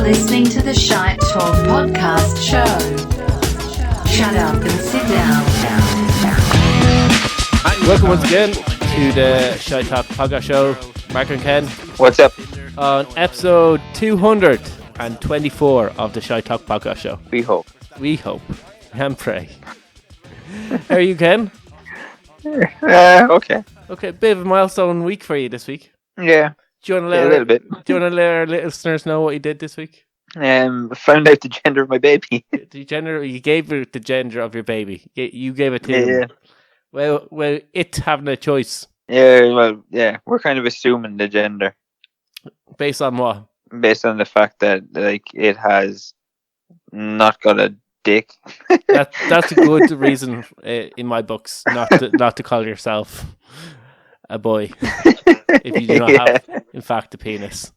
listening to the Shite Talk podcast show. Shut up and sit down. Hi, welcome once again to the Shite Talk podcast show. Mark and Ken. What's up? On episode 224 of the Shite Talk podcast show. We hope. We hope. And pray. How are you, Ken? Okay. Okay, bit of a milestone week for you this week. Yeah. Do you want A little bit. Do you want to let our listeners know what you did this week? Found out the gender of my baby. You gave her the gender of your baby. You gave it to him. Well, it's having a choice. Yeah, we're kind of assuming the gender. Based on what? Based on the fact that it has not got a dick. That's a good reason in my books not to call yourself a boy if you do not have, in fact, a penis.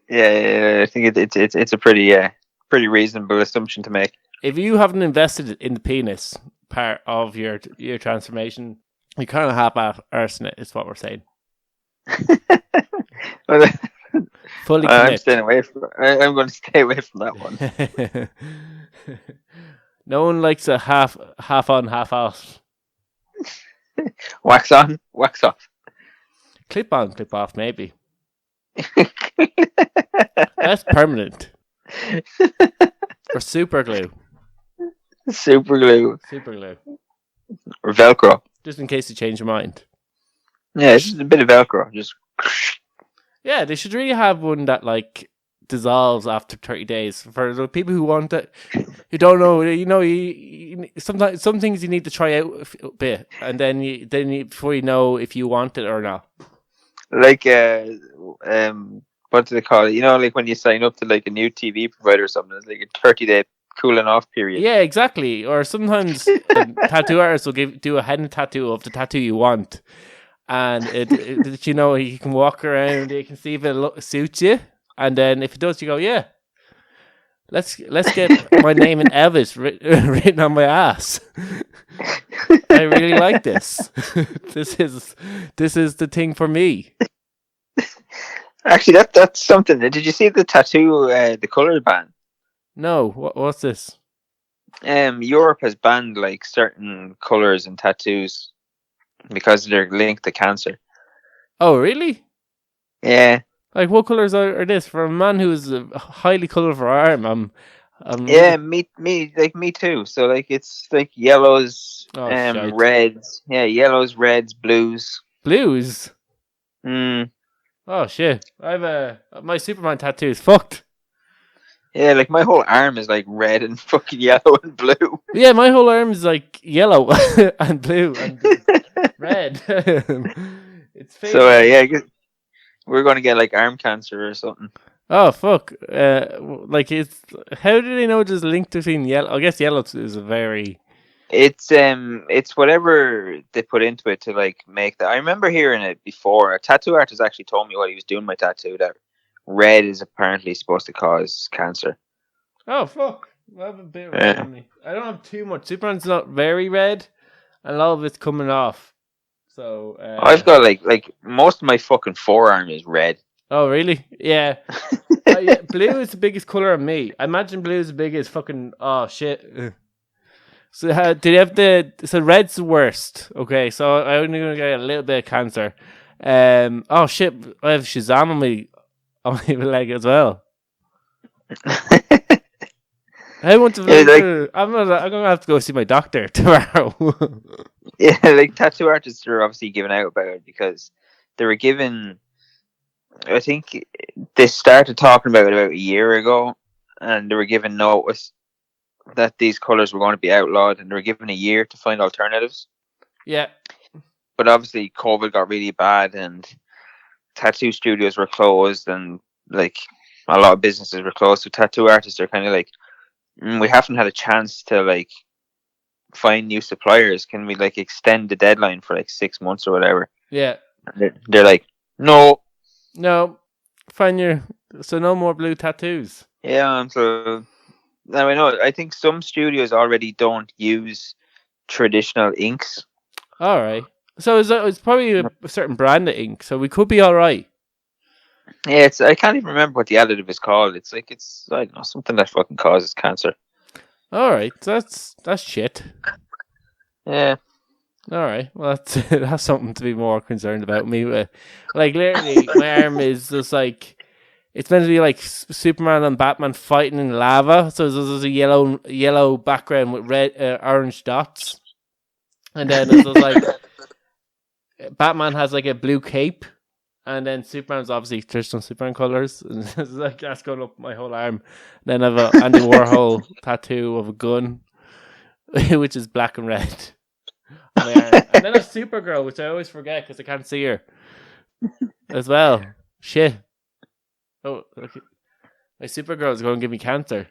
Yeah, I think it's a pretty reasonable assumption to make. If you haven't invested in the penis part of your transformation, you kind of half-arsing it, is what we're saying. Well, Fully I'm staying away from. I'm going to stay away from that one. No one likes a half on, half off. Wax on, wax off. Clip on, clip off, maybe. That's permanent. Or super glue. Super glue. Super glue. Or Velcro. Just in case you change your mind. Yeah, it's just a bit of Velcro. Just. Yeah, they should really have one that dissolves after 30 days for the people who want it, who don't know. You sometimes some things you need to try out a bit, and then before you know if you want it or not. What do they call it? Like when you sign up to a new TV provider or something, it's like a 30-day cooling off period. Yeah, exactly. Or sometimes tattoo artists will do a head tattoo of the tattoo you want. And you can walk around, you can see if it suits you, and then if it does, you go, yeah, let's get my name in Elvis written on my ass. I really like this. This is the thing for me. Actually, that's something. Did you see the tattoo, the color ban? No, what's this? Europe has banned certain colors and tattoos because they're linked to cancer. Oh, really? Yeah. Like, what colours are this? For a man who is a highly colourful arm, yeah, me too. So, it's yellows, reds. Yeah, yellows, reds, blues. Blues? Oh, shit. My Superman tattoo is fucked. Yeah, my whole arm is red and fucking yellow and blue. Yeah, my whole arm is yellow and blue and red. It's fake. So we're going to get arm cancer or something. Oh fuck! It's how do they know there's a link between yellow? I guess yellow is a very. It's whatever they put into it to make that. I remember hearing it before. A tattoo artist actually told me while he was doing my tattoo that red is apparently supposed to cause cancer. Oh fuck! I have a bit of red on me. I don't have too much. Superman's not very red, and a lot of it's coming off. So I've got most of my fucking forearm is red. Oh really? Yeah. Blue is the biggest color on me. I imagine blue is the biggest fucking. Oh shit. So did you have so red's the worst? Okay, so I'm only gonna get a little bit of cancer. Oh shit! I have Shazam on my leg as well. I want to. I'm gonna have to go see my doctor tomorrow. Yeah, tattoo artists are obviously giving out about it because they were given. I think they started talking about it about a year ago, and they were given notice that these colors were going to be outlawed, and they were given a year to find alternatives. Yeah, but obviously COVID got really bad, and tattoo studios were closed, and a lot of businesses were closed. So tattoo artists are kind of we haven't had a chance to find new suppliers. Can we extend the deadline for 6 months or whatever? Yeah, and they're like, no, so no more blue tattoos. Yeah, so now I know. I think some studios already don't use traditional inks. All right. So it's probably a certain brand of ink, so we could be all right. Yeah, it's I can't even remember what the additive is called. It's I don't know, something that fucking causes cancer. All right, that's shit. Yeah. All right, well that's something to be more concerned about. Me, like literally, my arm is just like it's meant to be like Superman and Batman fighting in lava. So there's a yellow background with red, orange dots, and then it's just like Batman has like a blue cape. And then Superman's obviously traditional Superman colours. And it's like that's going up my whole arm. Then I have a Andy Warhol tattoo of a gun, which is black and red on my arm. And then a Supergirl, which I always forget because I can't see her as well. Shit. Oh, okay. My Supergirl is going to give me cancer.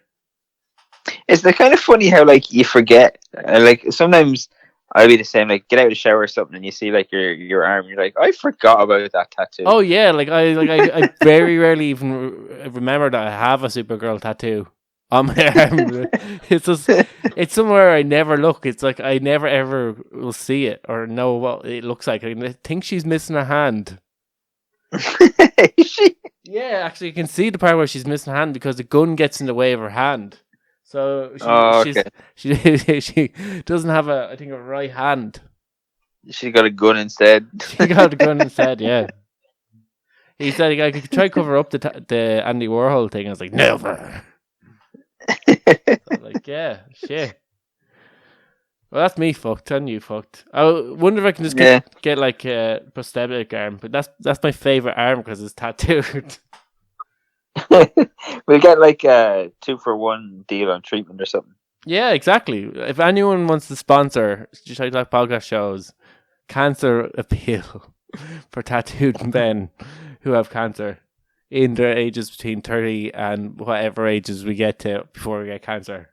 It's kind of funny how like you forget. Like sometimes I'll be the same. Like get out of the shower or something, and you see like your arm. You're like, I forgot about that tattoo. Oh yeah, I very rarely even remember that I have a Supergirl tattoo on my arm. It's somewhere I never look. It's like I never ever will see it or know what it looks like. I think she's missing a hand. Is she? Yeah, actually, you can see the part where she's missing a hand because the gun gets in the way of her hand. So okay. she doesn't have a right hand. She got a gun instead. She got a gun instead. Yeah. He said I could try cover up the Andy Warhol thing. I was like, never. So like, yeah, shit. Well, that's me fucked, and you fucked. I wonder if I can just get like a prosthetic arm, but that's my favorite arm because it's tattooed. We'll get like a 2-for-1 deal on treatment or something. Yeah, exactly. If anyone wants to sponsor Shite No. podcast shows, cancer appeal for tattooed men who have cancer in their ages between 30 and whatever ages we get to before we get cancer.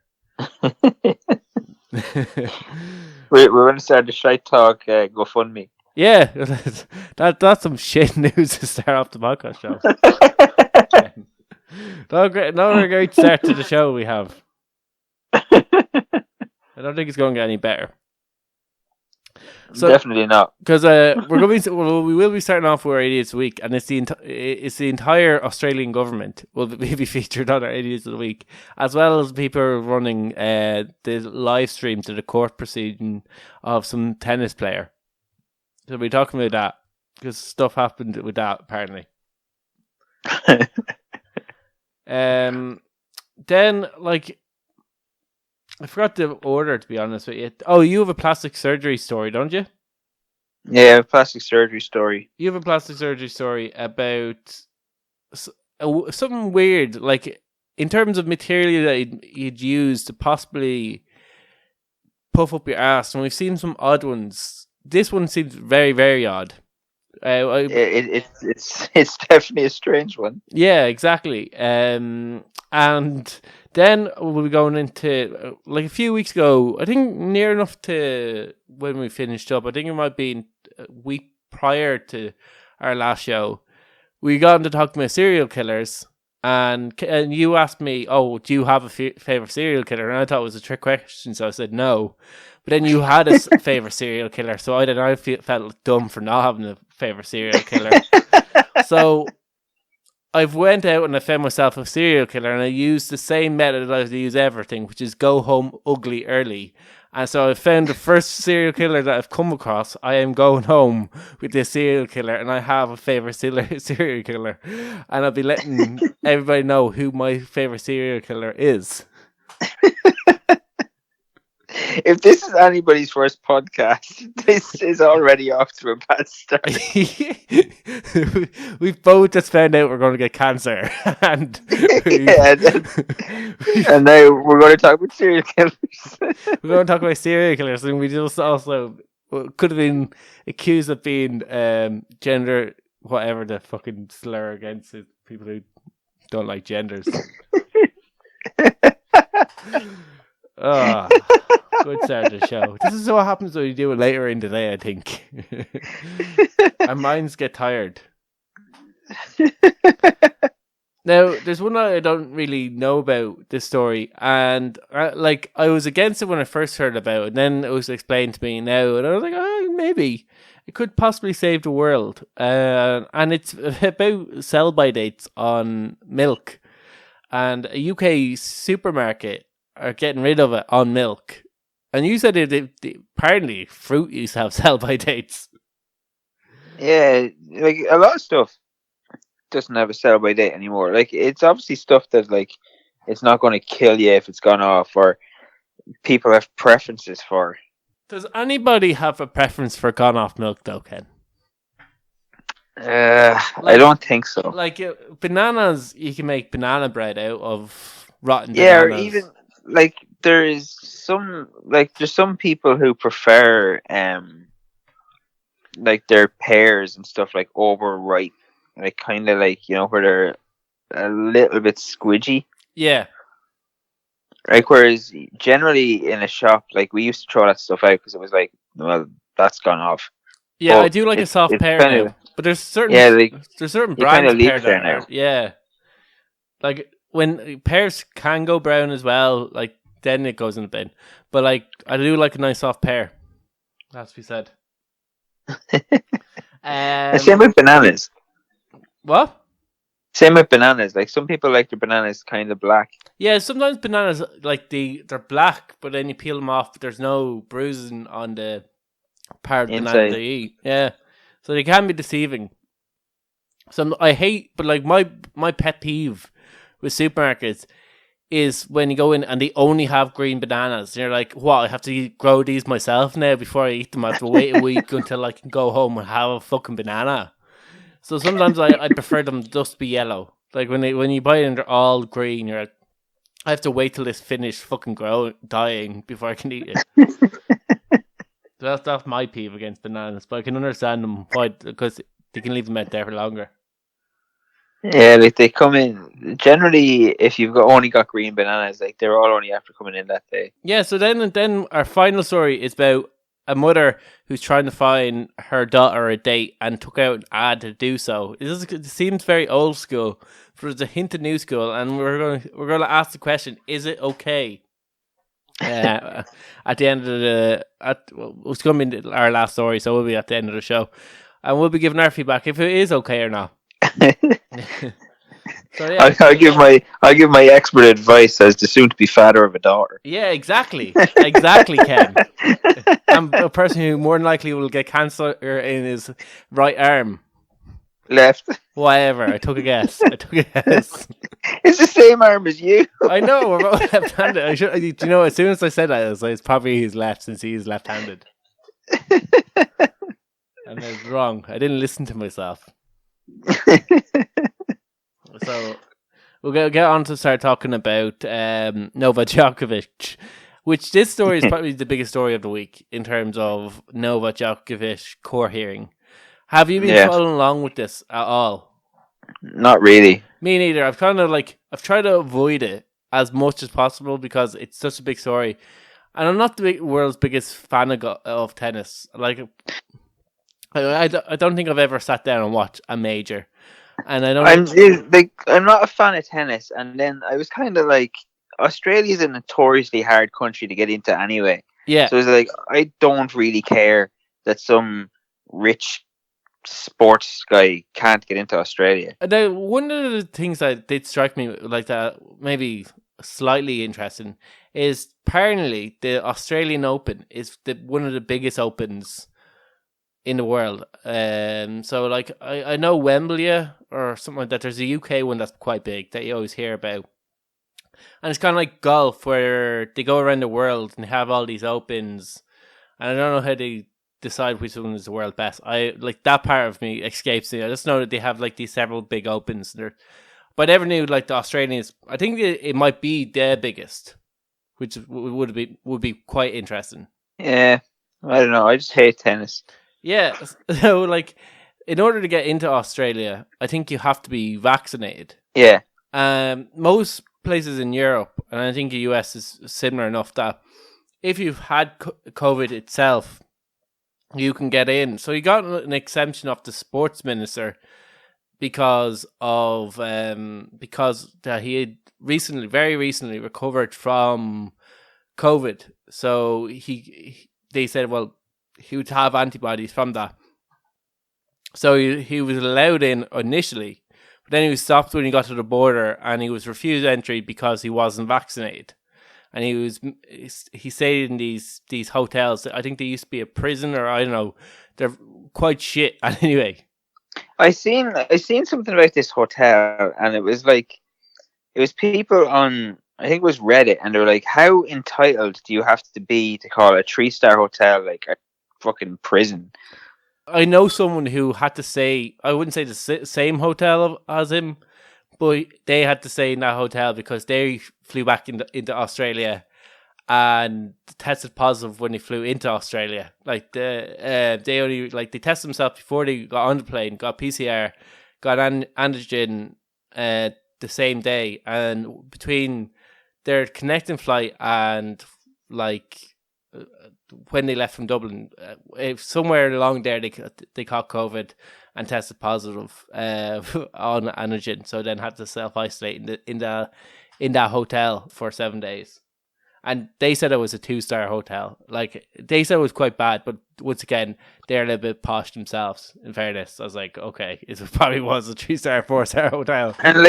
We're going to start the Shite Talk GoFundMe. Yeah, that's some shit news to start off the podcast show. Not a great start to the show we have. I don't think it's going to get any better. So, definitely not. Because we will be starting off with our Idiots of the Week, and it's the entire Australian government will be featured on our Idiots of the Week, as well as people running the live stream to the court proceeding of some tennis player. So we'll be talking about that, because stuff happened with that, apparently. Then, like, I forgot the order, to be honest with you. Oh, you have a plastic surgery story, don't you? Yeah, a plastic surgery story. You have a plastic surgery story about something weird, like in terms of material that you'd use to possibly puff up your ass. And we've seen some odd ones. This one seems very, very odd. It's definitely a strange one. Yeah, exactly. And then we'll be going into, like a few weeks ago, I think near enough to when we finished up, I think it might be a week prior to our last show, we got into talking about serial killers, and you asked me, oh, do you have a favourite serial killer? And I thought it was a trick question, so I said no. But then you had a favourite serial killer, so I felt dumb for not having a favourite serial killer. So I've went out and I found myself a serial killer, and I used the same method that I use everything, which is go home ugly early. And so I found the first serial killer that I've come across. I am going home with this serial killer, and I have a favourite serial killer. And I'll be letting everybody know who my favourite serial killer is. If this is anybody's first podcast, this is already off to a bad start. We've both just found out we're going to get cancer, and and now we're going to talk about serial killers. We're going to talk about serial killers, and we just also could have been accused of being gender, whatever the fucking slur against it, people who don't like genders. Good start to the show. This is what happens when you do it later in the day, I think. Our minds get tired. Now, there's one that I don't really know about this story, and I was against it when I first heard about it, and then it was explained to me now, and I was like, oh, maybe. it could possibly save the world. And it's about sell-by dates on milk. And a UK supermarket are getting rid of it on milk. And you said apparently fruit used to have sell-by dates. Yeah, like a lot of stuff doesn't have a sell-by date anymore. Like it's obviously stuff that like it's not going to kill you if it's gone off, or people have preferences for. Does anybody have a preference for gone off milk though, Ken? I don't think so. Like bananas, you can make banana bread out of rotten Yeah, bananas. or even like there's some people who prefer like their pears and stuff like overripe, like kind of like, you know, where they're a little bit squidgy. Yeah. Like whereas generally in a shop, like we used to throw that stuff out because it was like, well, that's gone off. Yeah, But I do like a soft pear kinda, now, but there's certain you brands kinda of leave pear it there that now. yeah, like when pears can go brown as well, like then it goes in the bin. But like I do like a nice soft pear. That's to be said. Same with bananas. What? Same with bananas. Like some people like their bananas kind of black. Yeah, sometimes bananas like they're black, but then you peel them off, but there's no bruising on the part of the banana Inside. they eat. Yeah, so they can be deceiving. So I hate, but like my pet peeve with supermarkets is when you go in and they only have green bananas. And you're like, what? I have to grow these myself now before I eat them. I have to wait a week until I can go home and have a fucking banana. So sometimes I prefer them just be yellow. Like when you buy it and they're all green, you're like, I have to wait till it's finished fucking dying before I can eat it. So that's my peeve against bananas. But I can understand them why, because they can leave them out there for longer. Yeah, like they come in generally. If you've only got green bananas, like they're all only after coming in that day. Yeah. So then our final story is about a mother who's trying to find her daughter a date and took out an ad to do so. It seems very old school, but there's a hint of new school, and we're going to ask the question: is it okay? At the end of it's going to be our last story, so we'll be at the end of the show, and we'll be giving our feedback if it is okay or not. So yeah, I'll give my expert advice as the soon-to-be father of a daughter. Yeah, exactly, Ken. I'm a person who more than likely will get cancer in his right arm. Left. Whatever. I took a guess. It's the same arm as you. I know. We're both left-handed. Do you know? As soon as I said that, I was like, it's probably his left since he's left-handed. And I was wrong. I didn't listen to myself. So we'll get on to start talking about Novak Djokovic, which this story is probably the biggest story of the week in terms of Novak Djokovic court hearing. Have you been following along with this at all? Not really. Me neither. I've tried to avoid it as much as possible because it's such a big story, and I'm not the world's biggest fan of tennis. Like, I don't think I've ever sat down and watched a major. And I don't. I'm not a fan of tennis, and then I was kind of like, Australia's a notoriously hard country to get into anyway. Yeah. So it's like I don't really care that some rich sports guy can't get into Australia. Now, one of the things that did strike me like that, maybe slightly interesting, is apparently the Australian Open is one of the biggest opens in the world. So like I know Wembley or something like that. There's a UK one that's quite big that you always hear about, and it's kind of like golf where they go around the world and have all these opens, and I don't know how they decide which one is the world best. I like that part of me escapes me. I just know that they have like these several big opens. But I never knew like the Australians. I think it might be their biggest, which would be quite interesting. Yeah, I don't know. I just hate tennis. Yeah, so like, in order to get into Australia, I think you have to be vaccinated. Yeah. Most places in Europe, and I think the US is similar enough that if you've had COVID itself, you can get in. So you got an exemption of the sports minister because that he had very recently recovered from COVID. So they said, well, he would have antibodies from that. So he was allowed in initially, but then he was stopped when he got to the border, and he was refused entry because he wasn't vaccinated. And he stayed in these hotels. I think they used to be a prison, or I don't know. They're quite shit. And anyway, I seen something about this hotel, and it was like it was people on, I think it was Reddit, and they were like, "How entitled do you have to be to call a 3-star hotel like a fucking prison?" I know someone who had to stay. I wouldn't say the same hotel as him, but they had to stay in that hotel because they flew back into Australia and tested positive when they flew into Australia. Like they only they tested themselves before they got on the plane, got PCR, got antigen the same day, and between their connecting flight and when they left from Dublin, somewhere along there they caught COVID and tested positive on antigen, so then had to self isolate in that hotel for 7 days. And they said it was a 2-star hotel. Like, they said it was quite bad, but once again, they're a little bit posh themselves. In fairness, I was like, okay, it probably was a 3-star, 4-star hotel. And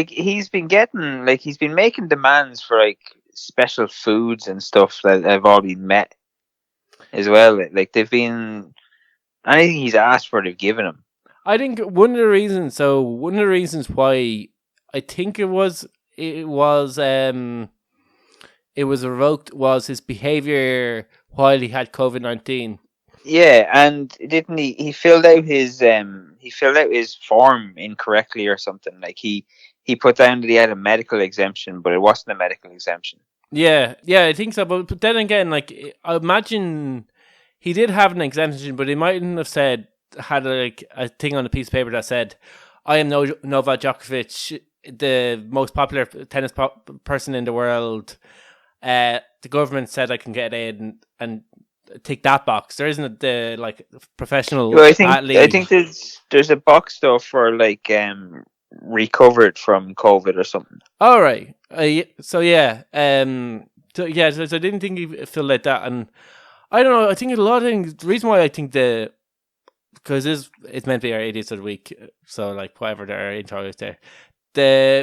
he's been making demands for like special foods and stuff that have all been met as well. Like they've been anything he's asked for, they've given him. I think one of the reasons why I think it was revoked was his behavior while he had COVID-19. Yeah, and didn't he filled out his form incorrectly or something. Like he put down that he had a medical exemption, but it wasn't a medical exemption. Yeah, I think so. But then again, I imagine he did have an exemption, but he mightn't have had a thing on a piece of paper that said, "I am Novak Djokovic, the most popular tennis person in the world. The government said I can get in and tick that box." There isn't the professional athlete. I think there's a box though for recovered from COVID or something. All right. So I didn't think he felt like that, and I don't know. I think a lot of things. The reason why I think because it's meant to be our idiots of the week, so whatever their intro is there.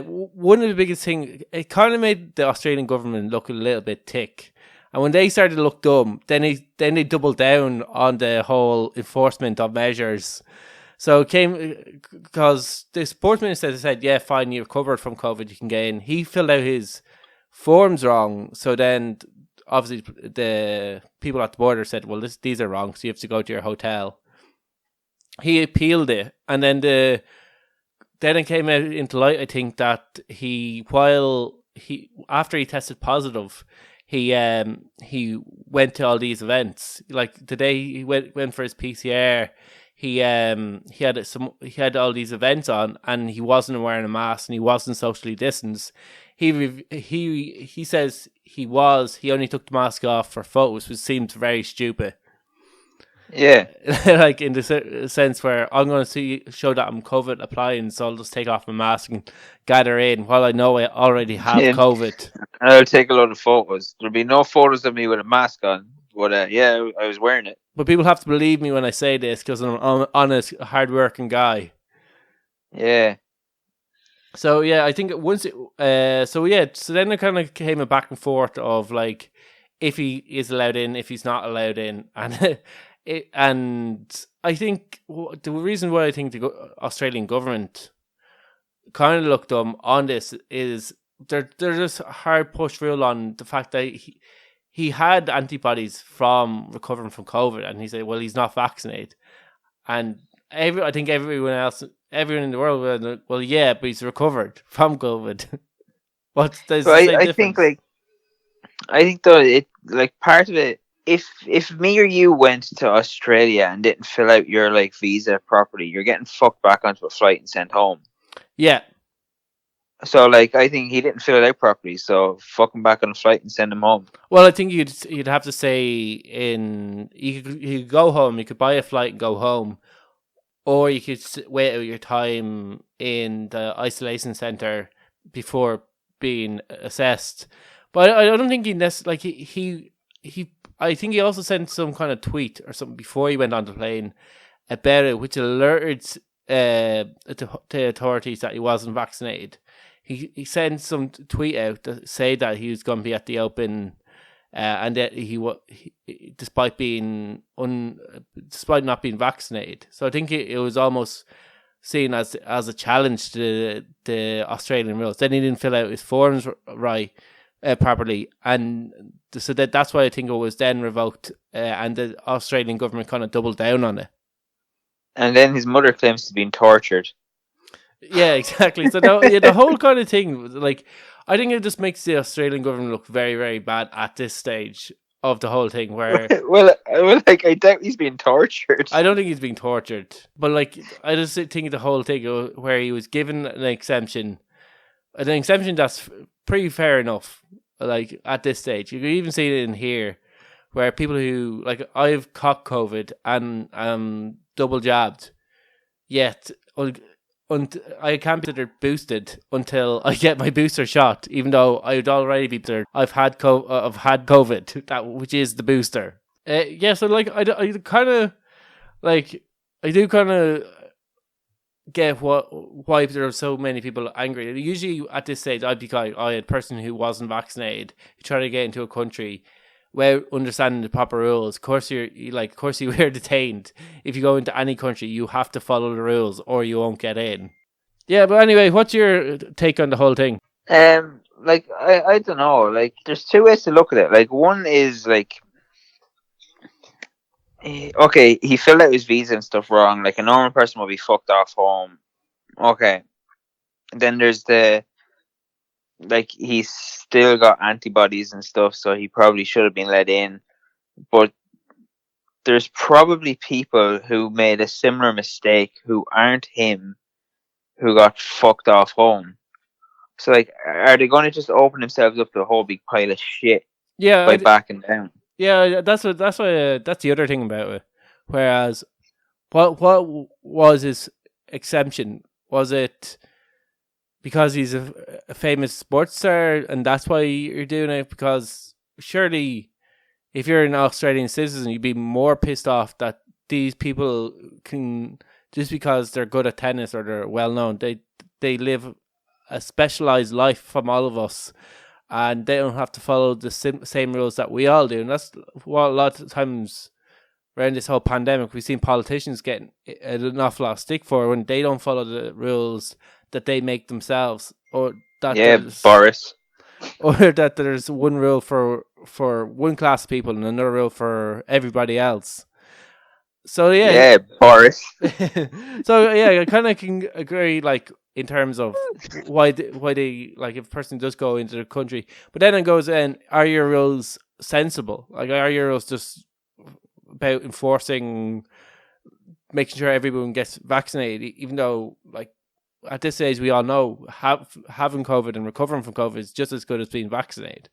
One of the biggest thing, it kind of made the Australian government look a little bit thick, and when they started to look dumb, then they doubled down on the whole enforcement of measures. So it came because the sports minister said, "Yeah, fine, you're covered from COVID, you can get in." He filled out his forms wrong, so then obviously the people at the border said, "Well, these are wrong, so you have to go to your hotel." He appealed it, and then then it came out into light, I think, that after he tested positive, he went to all these events. Like the day he went for his PCR, he had all these events on, and he wasn't wearing a mask and he wasn't socially distanced. He says he only took the mask off for photos, which seems very stupid. Yeah. In the sense where I'm going to show that I'm COVID applying, so I'll just take off my mask and gather in while I know I already have COVID. And I'll take a lot of photos. There'll be no photos of me with a mask on, but I was wearing it. But people have to believe me when I say this because I'm an honest, hard-working guy. Yeah. So I think once so then it kind of came a back and forth of if he is allowed in, if he's not allowed in, and and I think the reason why I think the Australian government kind of looked dumb on this is they're just hard push rule on the fact that he had antibodies from recovering from COVID, and he said, well, he's not vaccinated, and I think everyone in the world will, well, yeah, but he's recovered from COVID. What's the difference? I think though it part of it. If me or you went to Australia and didn't fill out your visa properly, you're getting fucked back onto a flight and sent home. Yeah. So I think he didn't fill it out properly, so fuck him back on a flight and send him home. Well, I think you'd have to say you could go home, you could buy a flight and go home, or you could wait out your time in the isolation centre before being assessed. But I don't think I think he also sent some kind of tweet or something before he went on the plane about it, which alerted the authorities that he wasn't vaccinated. He sent some tweet out to say that he was going to be at the Open, and that despite not being vaccinated. So I think it was almost seen as a challenge to the Australian rules. Then he didn't fill out his forms right properly, and so that's why I think it was then revoked, and the Australian government kind of doubled down on it. And then his mother claims to be tortured. Yeah, exactly. So the whole kind of thing, like, I think it just makes the Australian government look very, very bad at this stage of the whole thing. Where well, like, I doubt he's being tortured. I don't think he's being tortured, but like, I just think the whole thing where he was given an exemption that's pretty fair enough. Like, at this stage, you can even see it in here, where people who, like, I've caught COVID and double jabbed, yet I can't be considered boosted until I get my booster shot, even though I'd already be boosted. I've had COVID, which is the booster. So like I kind of like I do kind of get why there are so many people angry. Usually at this stage, I'd be like, a person who wasn't vaccinated, who tried to get into a country without understanding the proper rules. Of course you were detained. If you go into any country, you have to follow the rules or you won't get in. Yeah, but anyway, what's your take on the whole thing? Like, I don't know. Like, there's two ways to look at it. Like, one is like, okay, he filled out his visa and stuff wrong. Like, a normal person will be fucked off home. Okay. Then there's like, he's still got antibodies and stuff, so he probably should have been let in. But there's probably people who made a similar mistake who aren't him, who got fucked off home. So, like, are they going to just open themselves up to a whole big pile of shit by backing down? Yeah, that's the other thing about it. Whereas, what was his exemption? Was it because he's a famous sports star and that's why you're doing it? Because surely, if you're an Australian citizen, you'd be more pissed off that these people can, just because they're good at tennis or they're well known, they live a specialized life from all of us, and they don't have to follow the same rules that we all do. And that's what a lot of times around this whole pandemic, we've seen politicians getting an awful lot of stick for when they don't follow the rules that they make themselves, or that Boris, or that there's one rule for one class of people and another rule for everybody else. So yeah, Boris. So yeah, I kind of can agree, like, in terms of why they like, if a person does go into the country, but then it goes in, are your rules sensible? Like, are your rules just about enforcing, making sure everyone gets vaccinated, even though, like, at this age we all know having COVID and recovering from COVID is just as good as being vaccinated.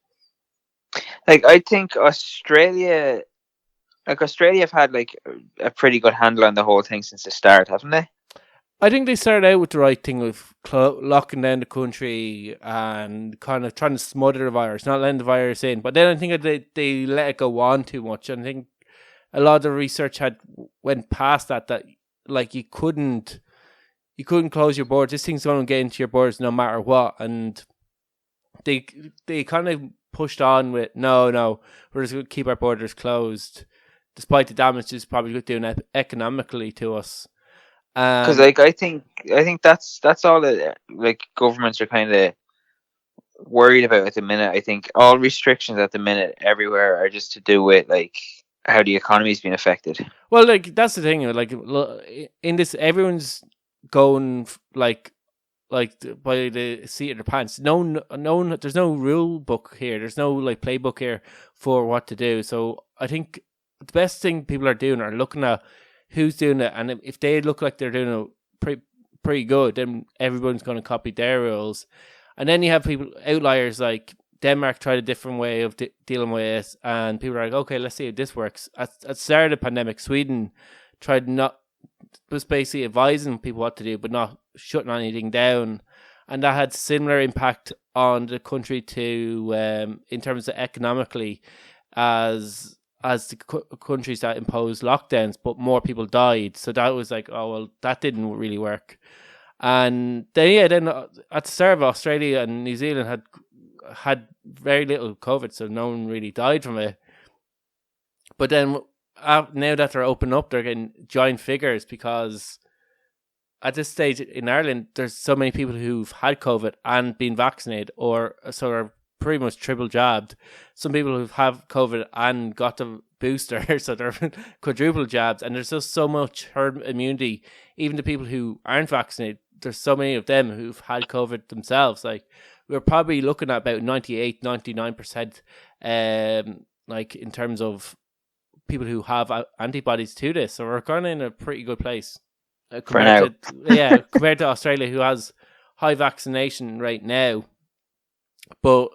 Like, I think Australia have had, like, a pretty good handle on the whole thing since the start, haven't they? I think they started out with the right thing of locking down the country and kind of trying to smother the virus, not letting the virus in. But then I think that they let it go on too much. And I think a lot of the research went past that like, you couldn't close your borders. This thing's going to get into your borders no matter what. And they kind of pushed on with, no, we're just going to keep our borders closed, despite the damage it's probably doing economically to us. Because, like, I think that's all that, like, governments are kind of worried about at the minute. I think all restrictions at the minute everywhere are just to do with, like, how the economy's been affected. Well, like, that's the thing. Like, in this, everyone's going like by the seat of their pants. No, there's no rule book here. There's no, like, playbook here for what to do. So I think the best thing people are doing are looking at who's doing it, and if they look like they're doing it pretty good, then everyone's going to copy their rules. And then you have people, outliers, like Denmark tried a different way of dealing with it, and people are like, okay, let's see if this works. At the start of the pandemic, Sweden was basically advising people what to do, but not shutting anything down. And that had similar impact on the country to, in terms of economically, as as the countries that imposed lockdowns, but more people died. So that was like, oh well, that didn't really work. And then at the start of Australia and New Zealand had very little COVID, so no one really died from it. But then now that they're open up, they're getting giant figures because at this stage in Ireland, there's so many people who've had COVID and been vaccinated, or so are pretty much triple jabbed. Some people who have COVID and got the booster, so they're quadruple jabbed, and there's just so much herd immunity. Even the people who aren't vaccinated, there's so many of them who've had COVID themselves. Like, we're probably looking at about 98, 99%, like in terms of people who have antibodies to this. So we're kind of in a pretty good place. Compared to Australia, who has high vaccination rate now, but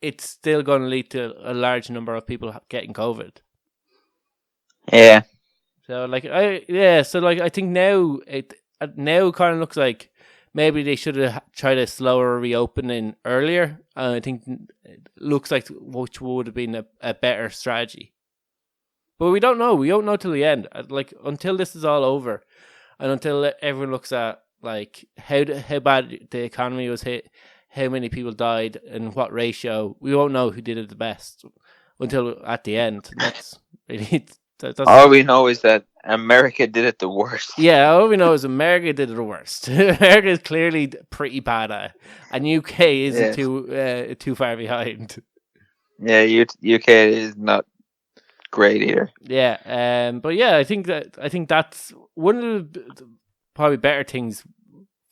it's still going to lead to a large number of people getting COVID. Yeah. So I think now it kind of looks like maybe they should have tried a slower reopening earlier. I think it looks like which would have been a better strategy. But we don't know. We don't know till the end. Like, until this is all over, and until everyone looks at like how bad the economy was hit, how many people died, and what ratio, we won't know who did it the best until at the end. That's really all we know is that America did it the worst. Yeah, all we know is America did it the worst. America is clearly pretty bad at it, and UK isn't too far behind. Yeah, UK is not great either. Yeah, but yeah, I think that's one of the probably better things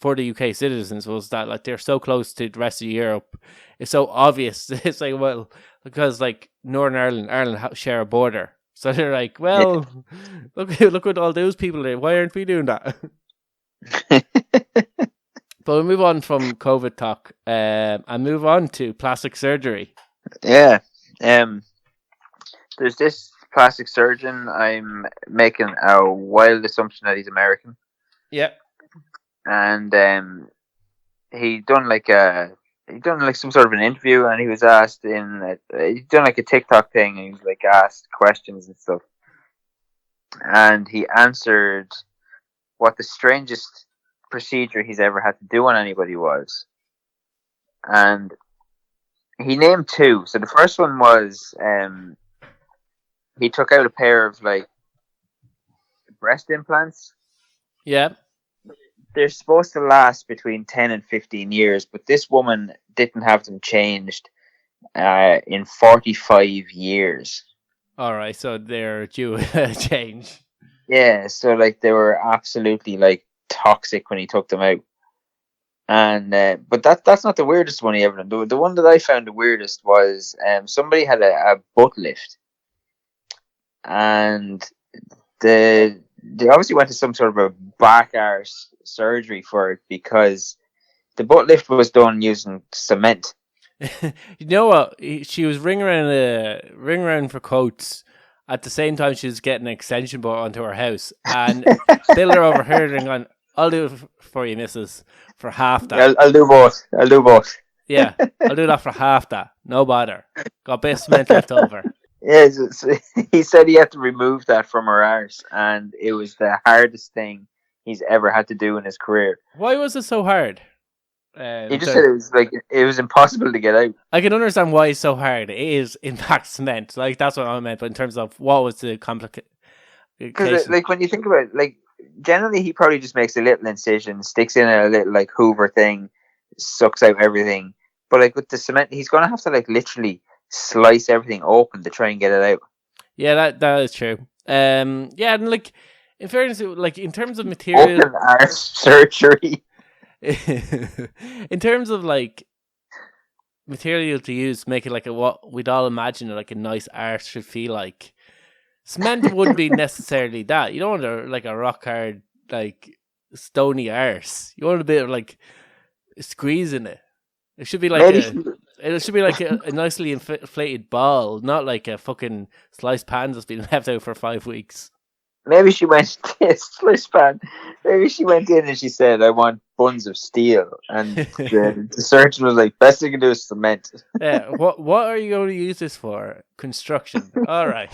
for the UK citizens was that like they're so close to the rest of Europe. It's so obvious. It's like, well, because like Northern Ireland share a border, so they're like, well, look what all those people did. Why aren't we doing that? But we'll move on from COVID talk and move on to plastic surgery. Yeah. There's this plastic surgeon. I'm making a wild assumption that he's American. Yeah. And he done some sort of an interview, and he was asked he done like a TikTok thing, and he was like asked questions and stuff. And he answered what the strangest procedure he's ever had to do on anybody was. And he named two. So the first one was he took out a pair of like breast implants. Yeah. They're supposed to last between 10 and 15 years, but this woman didn't have them changed in 45 years. All right, so they're due a change. Yeah, so like they were absolutely like toxic when he took them out. And but that's not the weirdest one he ever done. The one that I found the weirdest was somebody had a butt lift, and they obviously went to some sort of a back arse surgery for it because the butt lift was done using cement. You know what? She was ringing around for quotes at the same time she was getting an extension board onto her house, and builder overheard her and gone, "I'll do it for you, missus, for half that." I'll do both. Yeah, I'll do that for half that. No bother. Got a bit of cement left over. Yeah, he said he had to remove that from her arse, and it was the hardest thing he's ever had to do in his career. Why was it so hard? He just said it was impossible to get out. I can understand why it's so hard. It is, in fact, cement. Like, that's what I meant. But in terms of what was the complication? Because like when you think about it, like generally he probably just makes a little incision, sticks in a little like Hoover thing, sucks out everything. But like with the cement, he's gonna have to like literally slice everything open to try and get it out. Yeah, that is true. Yeah, and like in fairness, like in terms of material, open arse surgery. In terms of like material to use, make it like what we'd all imagine like a nice arse should feel like. Cement wouldn't be necessarily that. You don't want a rock hard like stony arse. You want a bit of like squeeze in it. It should be like a nicely inflated ball, not like a fucking sliced pan that's been left out for 5 weeks. Maybe she went to Splish Pan. Maybe she went in and she said, "I want buns of steel," and the surgeon was like, "Best thing you can do is cement." Yeah. What are you going to use this for? Construction. All right.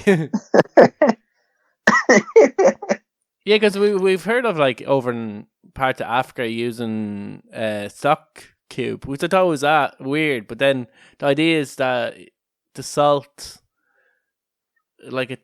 Yeah, because we've heard of like over in parts of Africa using sock cube, which I thought was weird. But then the idea is that the salt, like it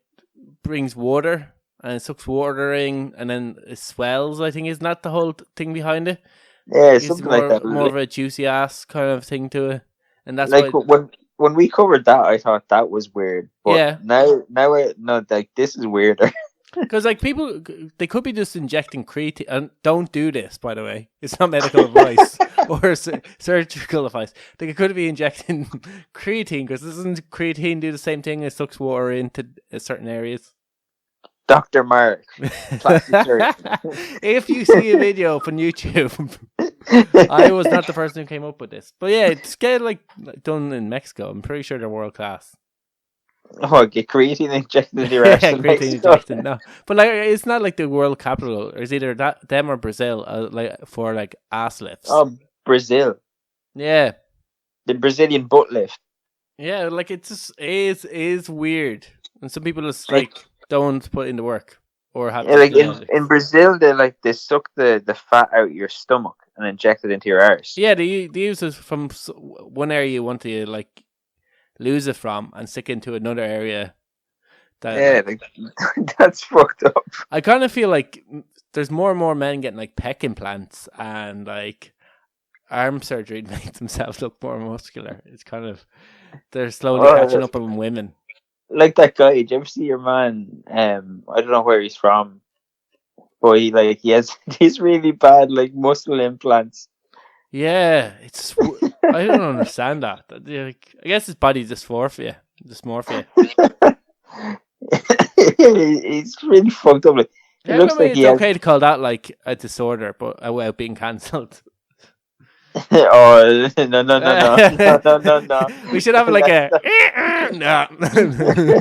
brings water and it sucks water in, and then it swells. I think isn't that the whole thing behind it? Yeah, It's something more like that. more of a juicy ass kind of thing to it, and that's Like why. when we covered that, I thought that was weird. But Yeah. now I no, like this is weirder. Because like people, they could be just injecting creatine, and don't do this. By the way, it's not medical advice or surgical advice. They could be injecting creatine because doesn't creatine do the same thing as sucks water into certain areas? Dr. Mark, plastic surgeon. If you see a video up on YouTube, I was not the person who came up with this, but yeah, it's get like done in Mexico. I'm pretty sure they're world class. Oh, get creatine injected into your arse. Yeah, creatine injected. No, but like it's not like the world capital. It's either them or Brazil, like for like ass lifts. Oh, Brazil, Yeah, the Brazilian butt lift. yeah, like it just is weird, and some people just like don't put in the work or have. Yeah, like in Brazil, they suck the fat out of your stomach and inject it into your arse. Yeah, they use it from one area you want to like lose it from and stick into another area. That's fucked up. I kind of feel like there's more and more men getting like pec implants and like arm surgery to make themselves look more muscular. It's kind of they're slowly catching up on women. Like that guy. Did you ever see your man? I don't know where he's from, but he has these really bad like muscle implants. Yeah, it's I don't understand that. Like, I guess his body dysmorphia. He's really fucked up. Like, it looks like it's okay to call that like a disorder, but without being cancelled. Oh no! We should have like a no.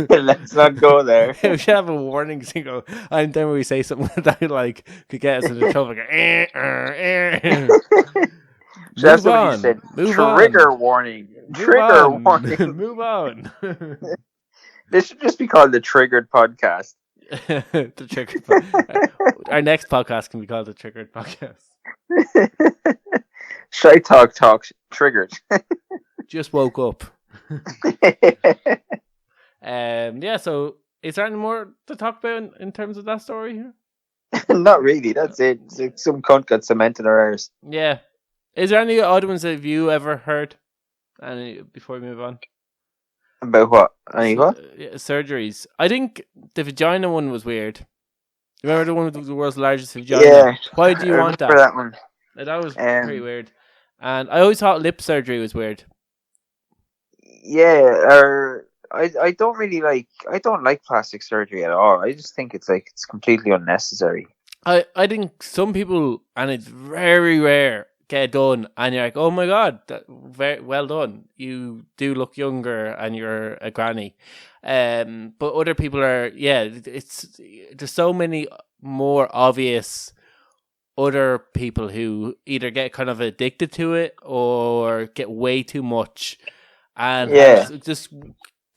Let's not go there. We should have a warning signal, and then we say something that like could get us into trouble. So that's what you said. Trigger warning. Trigger warning. Move on. This should just be called the Triggered Podcast. The Triggered. Our next podcast can be called the Triggered Podcast. Shy talk triggered. Just woke up. Yeah. So, is there any more to talk about in terms of that story here? Not really. That's it. It's like some cunt got cement in her arse. Yeah. Is there any other ones that you ever heard? Any before we move on? About what? Any what? Surgeries. I think the vagina one was weird. Remember the one with the world's largest vagina? Yeah. Why do you want that? That one. That was pretty weird. And I always thought lip surgery was weird. Yeah, I don't really like. I don't like plastic surgery at all. I just think it's completely unnecessary. I think some people, and it's very rare, get it done, and you're like, oh my god, very well done. You do look younger, and you're a granny. But other people are, there's so many more obvious other people who either get kind of addicted to it or get way too much, and just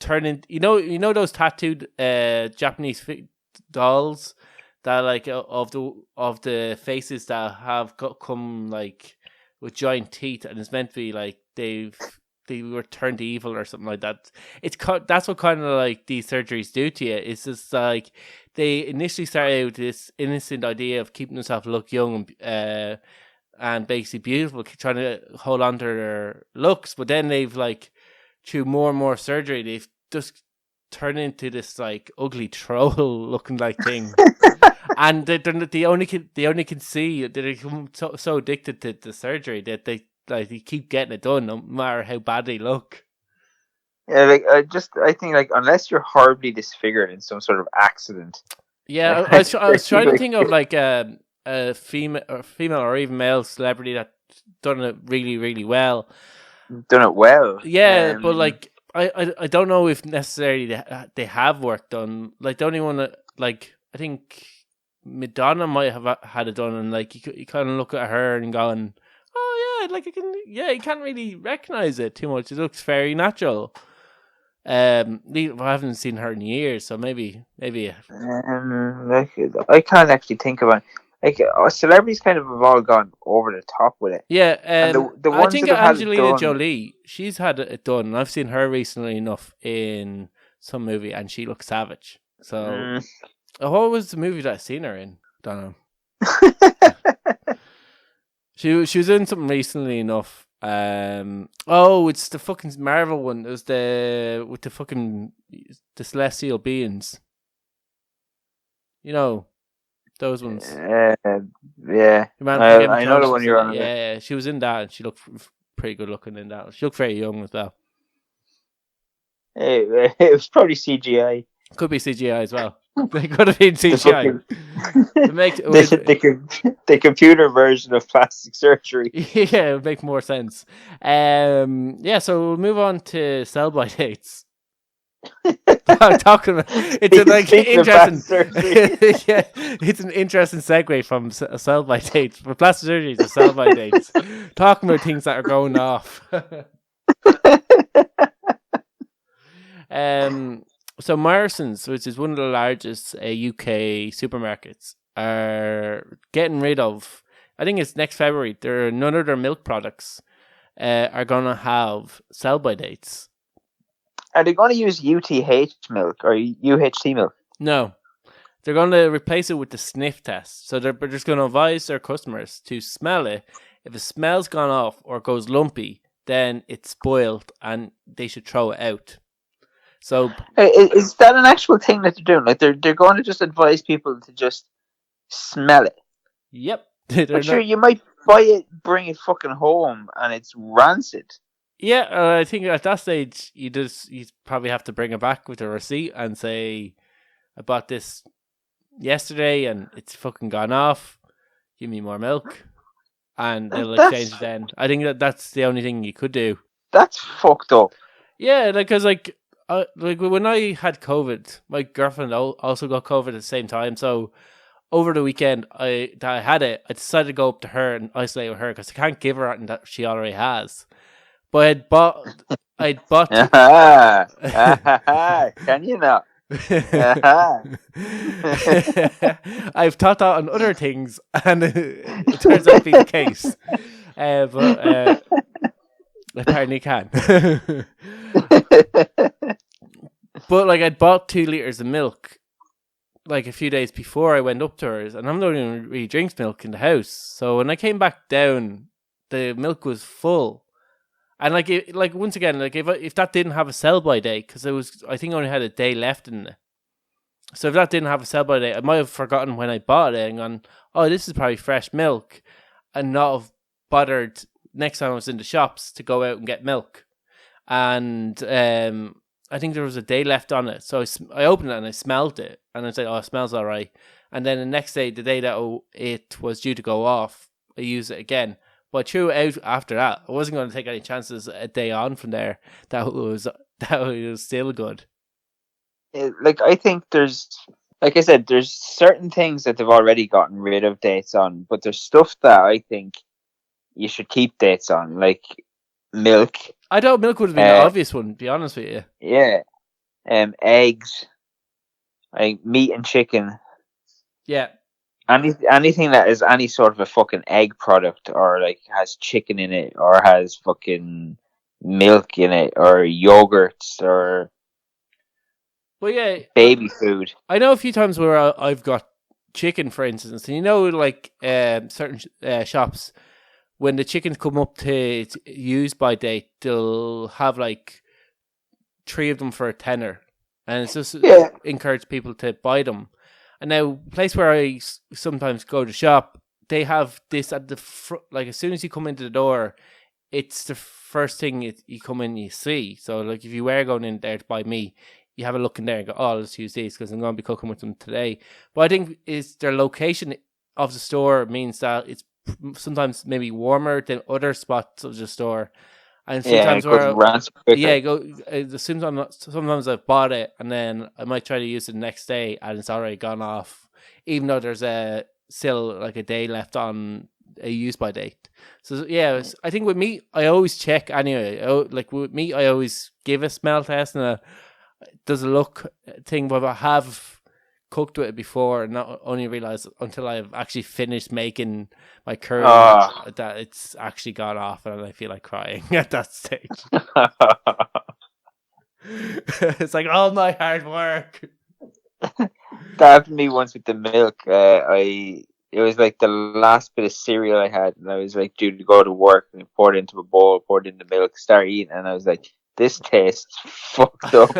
turn in. You know those tattooed Japanese dolls that like of the faces that have come like with giant teeth, and it's meant to be like they were turned evil or something like that. That's what kind of like these surgeries do to you. It's just like they initially started out with this innocent idea of keeping themselves look young and basically beautiful, trying to hold on to their looks, but then they've like through more and more surgery, they've just turned into this like ugly troll looking like thing. And they only can see that they become so addicted to the surgery that they keep getting it done no matter how bad they look. Yeah, I think like unless you're horribly disfigured in some sort of accident. Yeah, I was trying to think of like a female or even male celebrity that done it really, really well. Done it well. Yeah, but like I don't know if necessarily they have work done. Like the only one that like I think Madonna might have had it done, and like you kind of look at her and going, "Oh yeah, like you can't really recognize it too much. It looks very natural." I haven't seen her in years, so maybe. Like, I can't actually think about like celebrities kind of have all gone over the top with it. Yeah, And the I ones think that have had it Angelina done, Jolie, she's had it done, and I've seen her recently enough in some movie, and she looks savage. So, what was the movie that I seen her in? Don't know. She was in something recently enough. It's the fucking Marvel one. It was with the celestial beings. You know, those ones. yeah, I know the one you're on. Yeah, she was in that, and she looked pretty good looking in that. She looked very young as well. It was probably CGI. Could be CGI as well. They could have been CGI. The computer version of plastic surgery. Yeah, it would make more sense. So we'll move on to sell-by dates. Talking about it's it's an interesting segue from sell-by dates. For plastic surgery to sell-by dates. Talking about things that are going off. So Morrison's, which is one of the largest UK supermarkets, are getting rid of, I think it's next February, none of their milk products are going to have sell-by dates. Are they going to use UTH milk or UHT milk? No. They're going to replace it with the sniff test. So they're just going to advise their customers to smell it. If the smell's gone off or goes lumpy, then it's spoiled and they should throw it out. So is that an actual thing that they're doing? Like they're going to just advise people to just smell it? Yep. But sure, you might buy it, bring it fucking home, and it's rancid. Yeah, I think at that stage you probably have to bring it back with a receipt and say, "I bought this yesterday and it's fucking gone off. Give me more milk," and they'll exchange it then. I think that's the only thing you could do. That's fucked up. Yeah, because like when I had COVID, my girlfriend also got COVID at the same time. So over the weekend, I had it. I decided to go up to her and isolate with her because I can't give her anything that she already has. But I'd bought. Can you not? I've thought that on other things, and it turns out to be the case. But apparently can. But like I'd bought 2 liters of milk like a few days before I went up to hers, and I'm not even really drinks milk in the house. So when I came back down, the milk was full, and once again, like if that didn't have a sell-by date, because I think I only had a day left in it. So if that didn't have a sell-by date, I might have forgotten when I bought it and gone, "Oh, this is probably fresh milk," and not have bothered next time I was in the shops to go out and get milk. And I think there was a day left on it. So I opened it and I smelled it. And I said, "Oh, it smells all right." And then the next day, the day that it was due to go off, I used it again. But I threw it out after that. I wasn't going to take any chances a day on from there that it was still good. I think like I said, there's certain things that they've already gotten rid of dates on. But there's stuff that I think you should keep dates on, like milk. I thought milk would have been the obvious one, to be honest with you. Yeah. Eggs. Like meat and chicken. Yeah. Anything that is any sort of a fucking egg product, or like has chicken in it, or has fucking milk in it, or yogurts, or baby food. I know a few times where I've got chicken, for instance, and like certain shops, when the chickens come up to use by date, they'll have like 3 of them for £10, and it's just encourage people to buy them. And now, place where I sometimes go to shop, they have this at the front. Like as soon as you come into the door, it's the first thing you come in you see. So like if you were going in there to buy meat, you have a look in there and go, "Oh, let's use these because I'm going to be cooking with them today." But I think is their location of the store means that it's sometimes maybe warmer than other spots of the store, And Yeah, sometimes good rants quicker. yeah, sometimes I've bought it and then I might try to use it the next day and it's already gone off, even though there's still like a day left on a use by date. So yeah, I think with meat I always check anyway. Like with meat I always give a smell test and does a look thing, but I have cooked with it before and not only realized until I've actually finished making my curry that it's actually gone off and I feel like crying at that stage. It's like all my hard work. That happened to me once with the milk. It was like the last bit of cereal I had, and I was like due to go to work, and I poured it into a bowl, poured in the milk, started eating, and I was like, this tastes fucked up.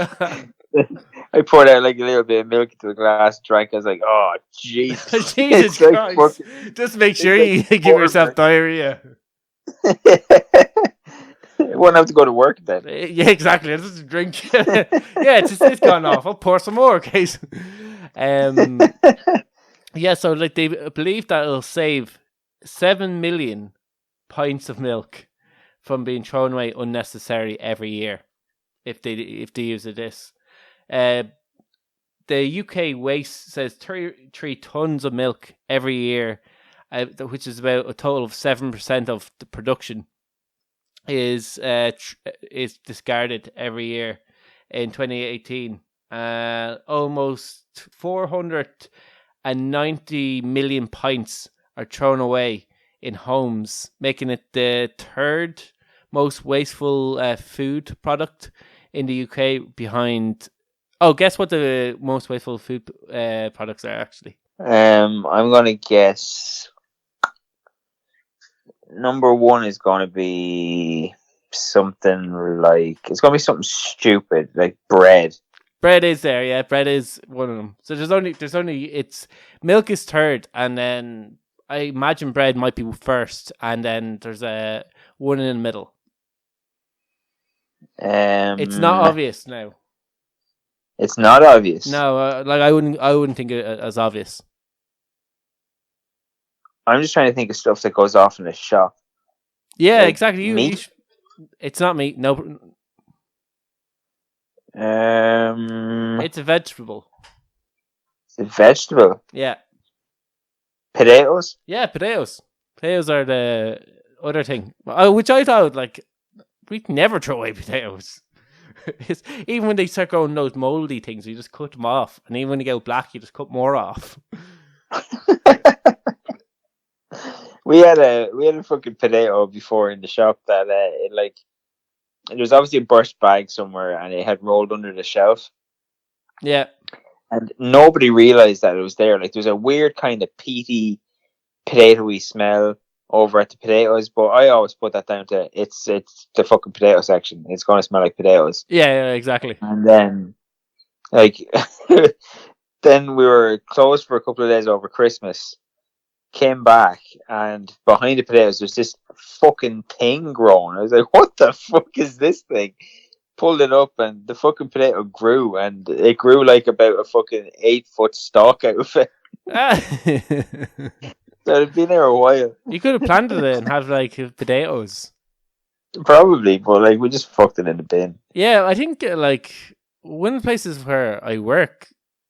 I poured out like a little bit of milk into a glass, drank. I was like, "Oh Jesus, Jesus Christ!" Just make sure you give yourself diarrhea. Won't have to go to work then. Yeah, exactly. Let's just drink. Yeah, it's gone off. I'll pour some more, case. Yeah, so like they believe that it'll save 7 million pints of milk from being thrown away unnecessarily every year if they use this. The UK waste says 33 tons of milk every year, which is about a total of 7% of the production, is discarded every year. In 2018, almost 490 million pints are thrown away in homes, making it the third most wasteful food product in the UK behind... Oh, guess what the most wasteful food products are actually? I'm going to guess number one is going to be something like... It's going to be something stupid, like bread. Bread is there, yeah. Bread is one of them. So milk is third, and then I imagine bread might be first, and then there's one in the middle. It's not obvious now. It's not obvious. No, like I wouldn't think it as obvious. I'm just trying to think of stuff that goes off in a shop. Yeah, like exactly. Meat? It's not meat. No. It's a vegetable. It's a vegetable. Yeah. Potatoes. Yeah, potatoes. Potatoes are the other thing, which I thought like we'd never throw away potatoes. Even when they start growing those moldy things, you just cut them off, and even when they go black, you just cut more off. we had a fucking potato before in the shop that it was obviously a burst bag somewhere, and it had rolled under the shelf. Yeah, and nobody realized that it was there. Like there was a weird kind of peaty, potatoey smell over at the potatoes, but I always put that down to it's the fucking potato section. It's going to smell like potatoes. Yeah, exactly. And then, like, then we were closed for a couple of days over Christmas. Came back, and behind the potatoes there's this fucking thing growing. I was like, "What the fuck is this thing?" Pulled it up, and the fucking potato grew, and it grew like about a fucking 8-foot stalk out of it. So it'd been there a while. You could have planted it and had like potatoes. Probably, but like we just fucked it in the bin. Yeah, I think like one of the places where I work,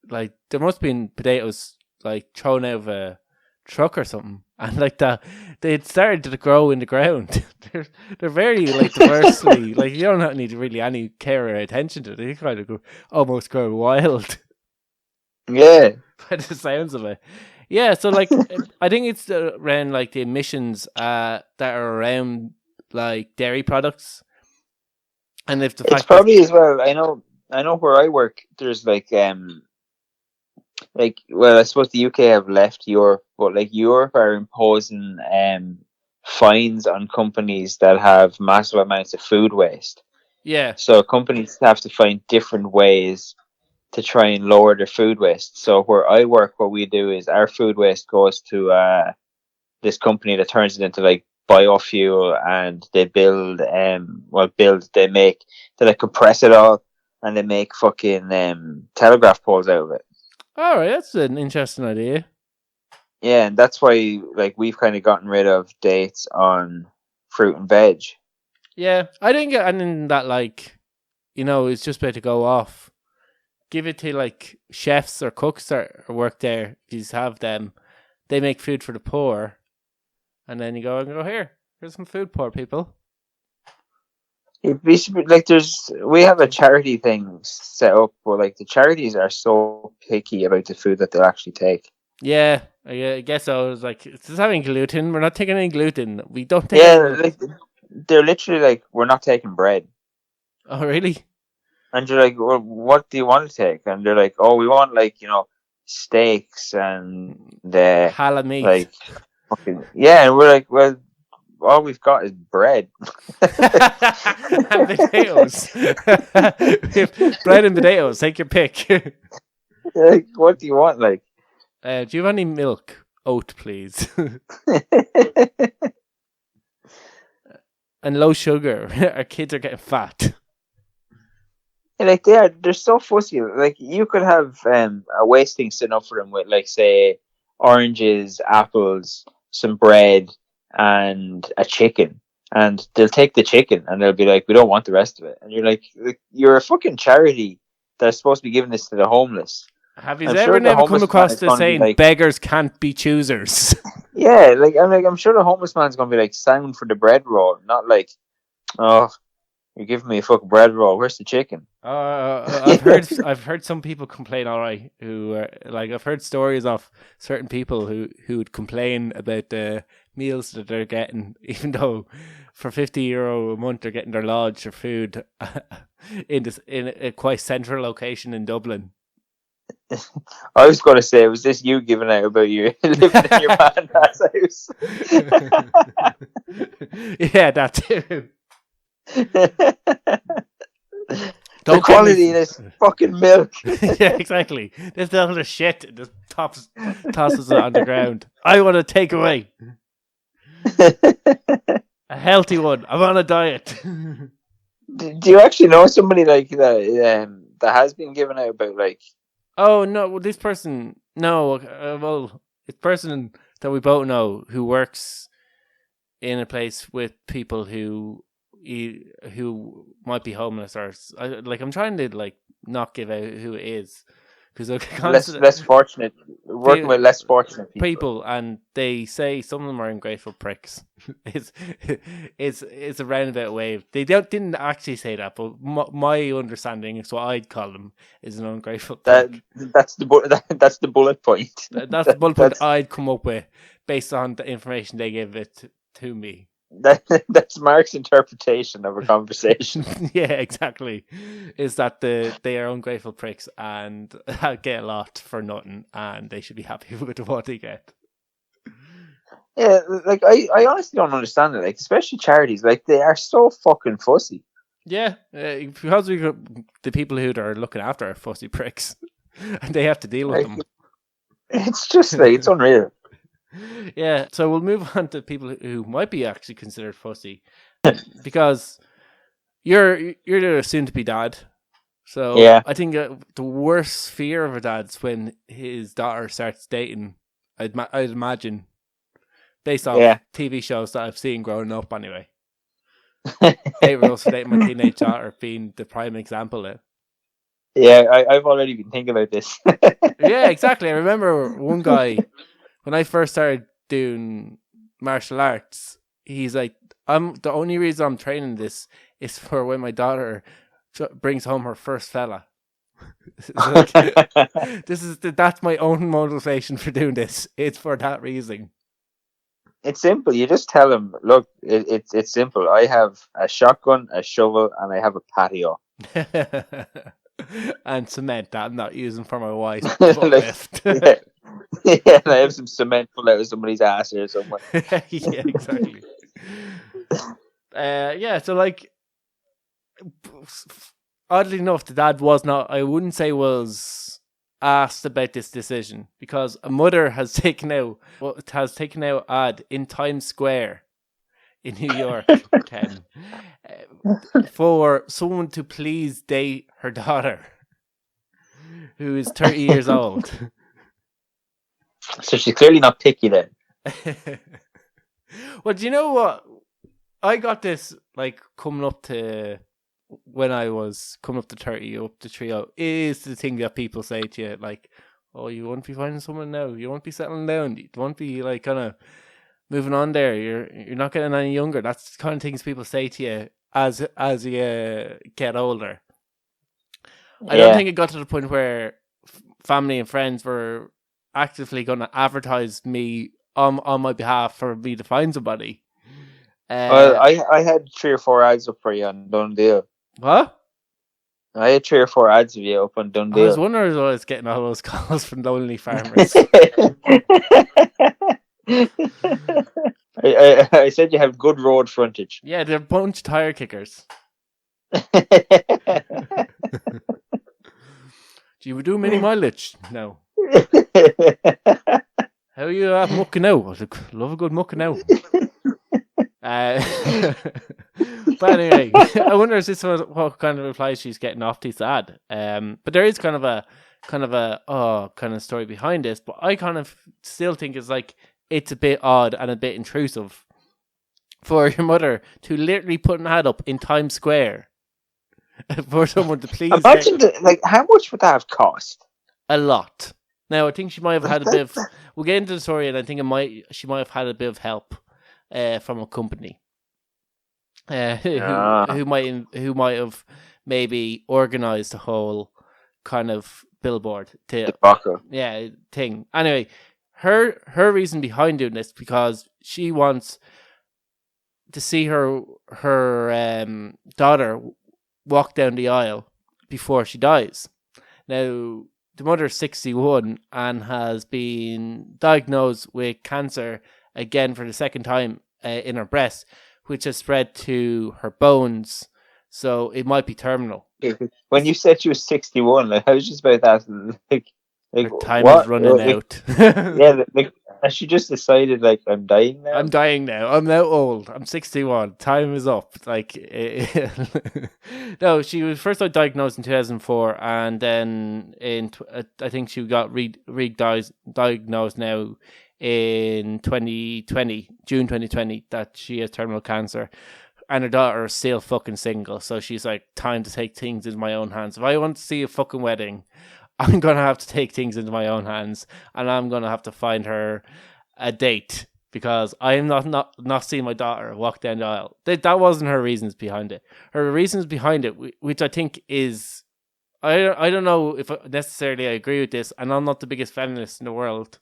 like there must have been potatoes like thrown out of a truck or something, and like that they'd started to grow in the ground. they're very like diversely like you don't need really any care or attention to it. They kind of almost grow wild. Yeah, by the sounds of it. Yeah, so like I think it's around like the emissions that are around like dairy products, and if the it's probably as well. I know where I work. There's well, I suppose the UK have left Europe, but like Europe are imposing fines on companies that have massive amounts of food waste. Yeah. So companies have to find different ways to try and lower their food waste. So where I work, what we do is our food waste goes to this company that turns it into like biofuel, and they they compress it all, and they make fucking telegraph poles out of it. All right, that's an interesting idea. Yeah, and that's why like we've kind of gotten rid of dates on fruit and veg. Yeah, I didn't get anything that it's just about to go off. Give it to like chefs or cooks that work there. You just have them. They make food for the poor, and then you go here's some food, poor people. We should be, like, we have a charity thing set up where like the charities are so picky about the food that they'll actually take. Yeah, I guess so. I was like, it's having gluten. We're not taking any gluten. We don't take. Like they're literally like, we're not taking bread. Oh, really? And you're like, well, what do you want to take? And they're like, oh, we want steaks and halal meat. Like, fucking, yeah. And we're like, well, all we've got is bread and potatoes. Bread and potatoes. Take your pick. Like, what do you want? Like, do you have any milk? Oat, please. And low sugar. Our kids are getting fat. Like they're so fussy. Like you could have a wasting sitting up for them with, like, say, oranges, apples, some bread, and a chicken, and they'll take the chicken and they'll be like, we don't want the rest of it. And you're like you're a fucking charity that's supposed to be giving this to the homeless. Have you ever never come across the saying, like, beggars can't be choosers? Yeah, I'm sure the homeless man's gonna be like, sound for the bread roll, not like, oh, you're giving me a fucking bread roll. Where's the chicken? I've heard some people complain. All right, who I've heard stories of certain people who would complain about the meals that they're getting, even though for €50 a month they're getting their lodge or food in a quite central location in Dublin. I was going to say, was this you giving out about you living in your man's house? Yeah, that too. The quality of this fucking milk. Yeah, exactly. This little shit just tosses it on the ground. I want to take away a healthy one. I'm on a diet. Do you actually know somebody like that that has been given out about, like? Oh no! Well, this person, no. It's a person that we both know who works in a place with people who might be homeless, or I'm trying to not give out who it is, because less fortunate, working with less fortunate people, and they say some of them are ungrateful pricks. It's a roundabout way. They didn't actually say that, but my understanding is what I'd call them is an ungrateful prick. That's the bullet point. That's the bullet point I'd come up with based on the information they gave it to me. That's Mark's interpretation of a conversation. Yeah, exactly. Is that they are ungrateful pricks and get a lot for nothing, and they should be happy with what they get. Yeah, I honestly don't understand it. Especially charities, they are so fucking fussy. Yeah, because the people who are looking after are fussy pricks, and they have to deal with them. It's just it's unreal. Yeah, so we'll move on to people who might be actually considered fussy, because you're the soon-to-be dad. So yeah. I think the worst fear of a dad's when his daughter starts dating. I'd imagine, based on TV shows that I've seen growing up, anyway. David Russell for dating my teenage daughter being the prime example of it. Yeah, I've already been thinking about this. Yeah, exactly. I remember one guy. When I first started doing martial arts, he's like, the only reason I'm training this is for when my daughter brings home her first fella. That's my own motivation for doing this. It's for that reason. It's simple. You just tell him, look, it's simple. I have a shotgun, a shovel, and I have a patio. And cement that I'm not using for my wife's lift. Yeah, and I have some cement pulled out of somebody's ass or somewhere. Yeah, exactly. So oddly enough, the dad I wouldn't say was asked about this decision, because a mother has taken out ad in Times Square in New York for someone to please date her daughter, who is 30 years old. So she's clearly not picky then. Well, do you know what? I got this like coming up to when I was coming up to 30, up to 30, is the thing that people say to you, like, oh, you won't be finding someone now. You won't be settling down. You won't be like kind of moving on there. You're not getting any younger. That's the kind of things people say to you as you get older. I don't think it got to the point where family and friends were actively going to advertise me on my behalf for me to find somebody. Well, I had 3 or 4 ads up for you on Dundee. What? I had 3 or 4 ads of you up on Dundee. I was wondering if I was getting all those calls from lonely farmers. I said you have good road frontage. Yeah, they're a bunch of tire kickers. Do you do mini mileage? No. How are you mucking out? I was like, love a good mucking out. But anyway, I wonder if this was what kind of reply she's getting off this ad. But there is kind of a story behind this. But I kind of still think it's a bit odd and a bit intrusive for your mother to literally put an ad up in Times Square for someone to please. Imagine how much would that have cost? A lot. Now I think she might have had a bit of. We'll get into the story, and I think she might have had a bit of help from a company who might have maybe organised the whole kind of billboard thing. Anyway, her reason behind doing this because she wants to see her daughter walk down the aisle before she dies. Now, the mother's 61 and has been diagnosed with cancer again for the second time in her breast, which has spread to her bones, so it might be terminal. When you said she was 61, I was just about asking, her time is running out. Yeah, has she just decided, I'm dying now? I'm dying now. I'm now old. I'm 61. Time is up. No, she was first diagnosed in 2004, and then I think she got diagnosed now in 2020, June 2020, that she has terminal cancer. And her daughter is still fucking single, so she's like, time to take things into my own hands. If I want to see a fucking wedding, I'm going to have to take things into my own hands, and I'm going to have to find her a date, because I am not seeing my daughter walk down the aisle. That wasn't her reasons behind it. Her reasons behind it, which I think is, I don't know if necessarily I agree with this, and I'm not the biggest feminist in the world,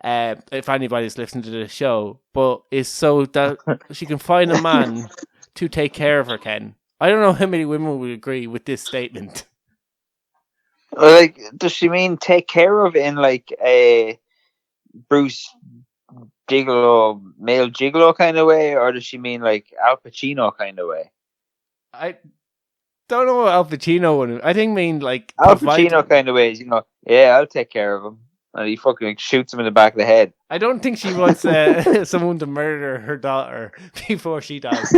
if anybody's listening to the show, but is so that she can find a man to take care of her, Ken. I don't know how many women would agree with this statement. Does she mean take care of in a Bruce Gigolo, male gigolo kind of way, or does she mean Al Pacino kind of way? I don't know what Al Pacino would. I think Al Pacino kind of ways. I'll take care of him, and he fucking shoots him in the back of the head. I don't think she wants someone to murder her daughter before she dies.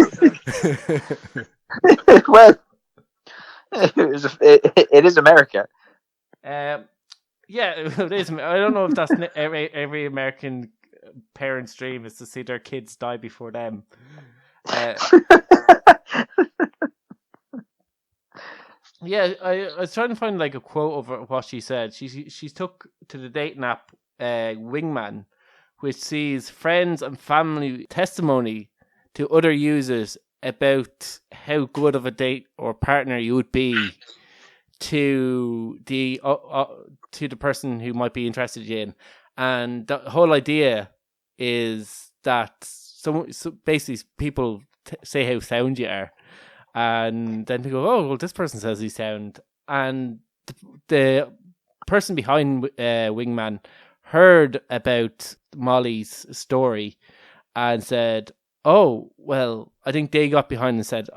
Well, it is America. Yeah, it is. I don't know if that's every American parent's dream is to see their kids die before them. Yeah, I was trying to find a quote of what she said. She's took to the dating app Wingman, which sees friends and family testimony to other users about how good of a date or partner you would be to the person who might be interested in, and the whole idea is that basically people say how sound you are, and then they go, oh well, this person says you sound, and the person behind Wingman heard about Molly's story and said, oh, well, I think they got behind and said,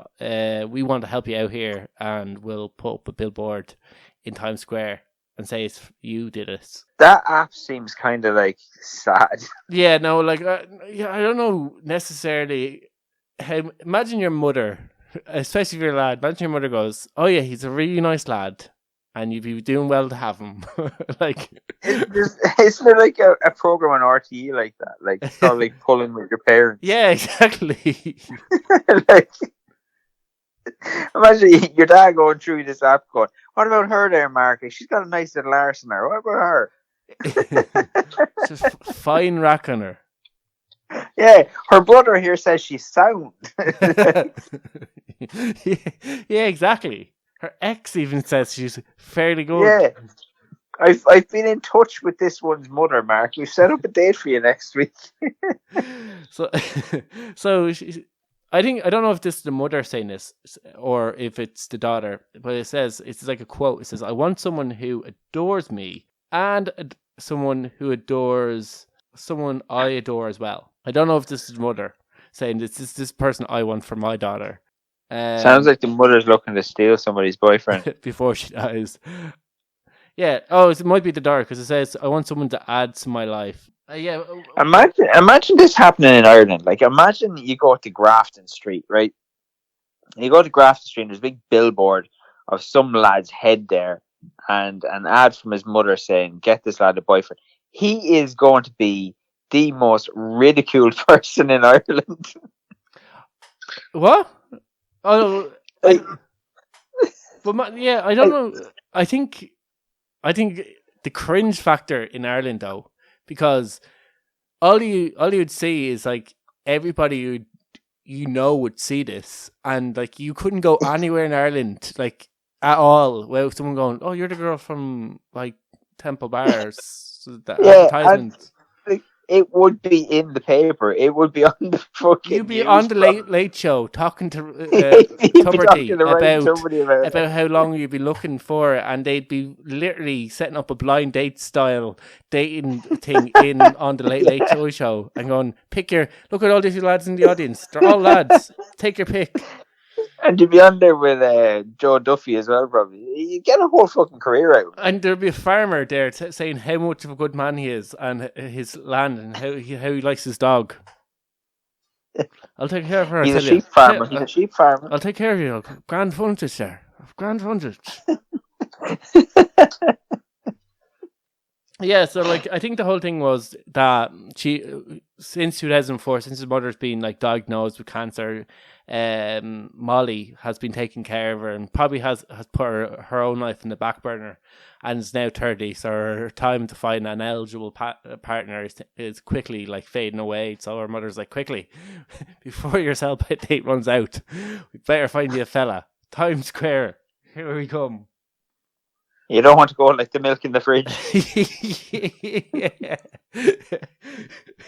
we want to help you out here, and we'll put up a billboard in Times Square and say it's you did it. That app seems kind of sad. Yeah, no, I don't know necessarily. Imagine your mother, especially if you're a lad, imagine your mother goes, oh yeah, he's a really nice lad, and you'd be doing well to have him. Isn't there a program on RTE like that? It's called Pulling with Your Parents. Yeah, exactly. Imagine your dad going through this app going, what about her there, Mark? She's got a nice little arse in her. What about her? Just fine rack on her. Yeah, her brother here says she's sound. Yeah, exactly. Her ex even says she's fairly good. Yeah. I've been in touch with this one's mother, Mark. We've set up a date for you next week. So I don't know if this is the mother saying this or if it's the daughter, but it's like a quote. It says, "I want someone who adores me and someone who adores someone I adore as well." I don't know if this is the mother saying this person I want for my daughter. Sounds like the mother's looking to steal somebody's boyfriend before she dies. Yeah. Oh, it might be the daughter because it says, "I want someone to add to my life." Yeah. Imagine this happening in Ireland. Like, imagine you go to Grafton Street, right? And you go to Grafton Street, and there's a big billboard of some lad's head there, and an ad from his mother saying, "Get this lad a boyfriend." He is going to be the most ridiculed person in Ireland. What? Oh, but yeah, I don't know. I think the cringe factor in Ireland though, because all you would see is like everybody would see this, and like you couldn't go anywhere in Ireland like at all without someone going, "Oh, you're the girl from like Temple Bars." The advertisement. It would be in the paper. It would be on the fucking. You'd be on the late show talking to Tuberty about how long you'd be looking for it, and they'd be literally setting up a blind date style dating thing on the late show and going, look at all these lads in the audience. They're all lads. Take your pick. And you'd be on there with Joe Duffy as well, probably. You get a whole fucking career out. And there'd be a farmer there saying how much of a good man he is and his land and how he likes his dog. I'll take care of her. He's a sheep farmer. I'll take care of you. Grand frontage there. Grand frontage. Yeah, so like I think the whole thing was that she, since 2004, since his mother's been like diagnosed with cancer, Molly has been taking care of her and probably has put her own life in the back burner, and is now 30. So her time to find an eligible partner is quickly like fading away. So her mother's like, quickly, before your sell-by date runs out, we better find you a fella. Times Square, here we come. You don't want to go like the milk in the fridge.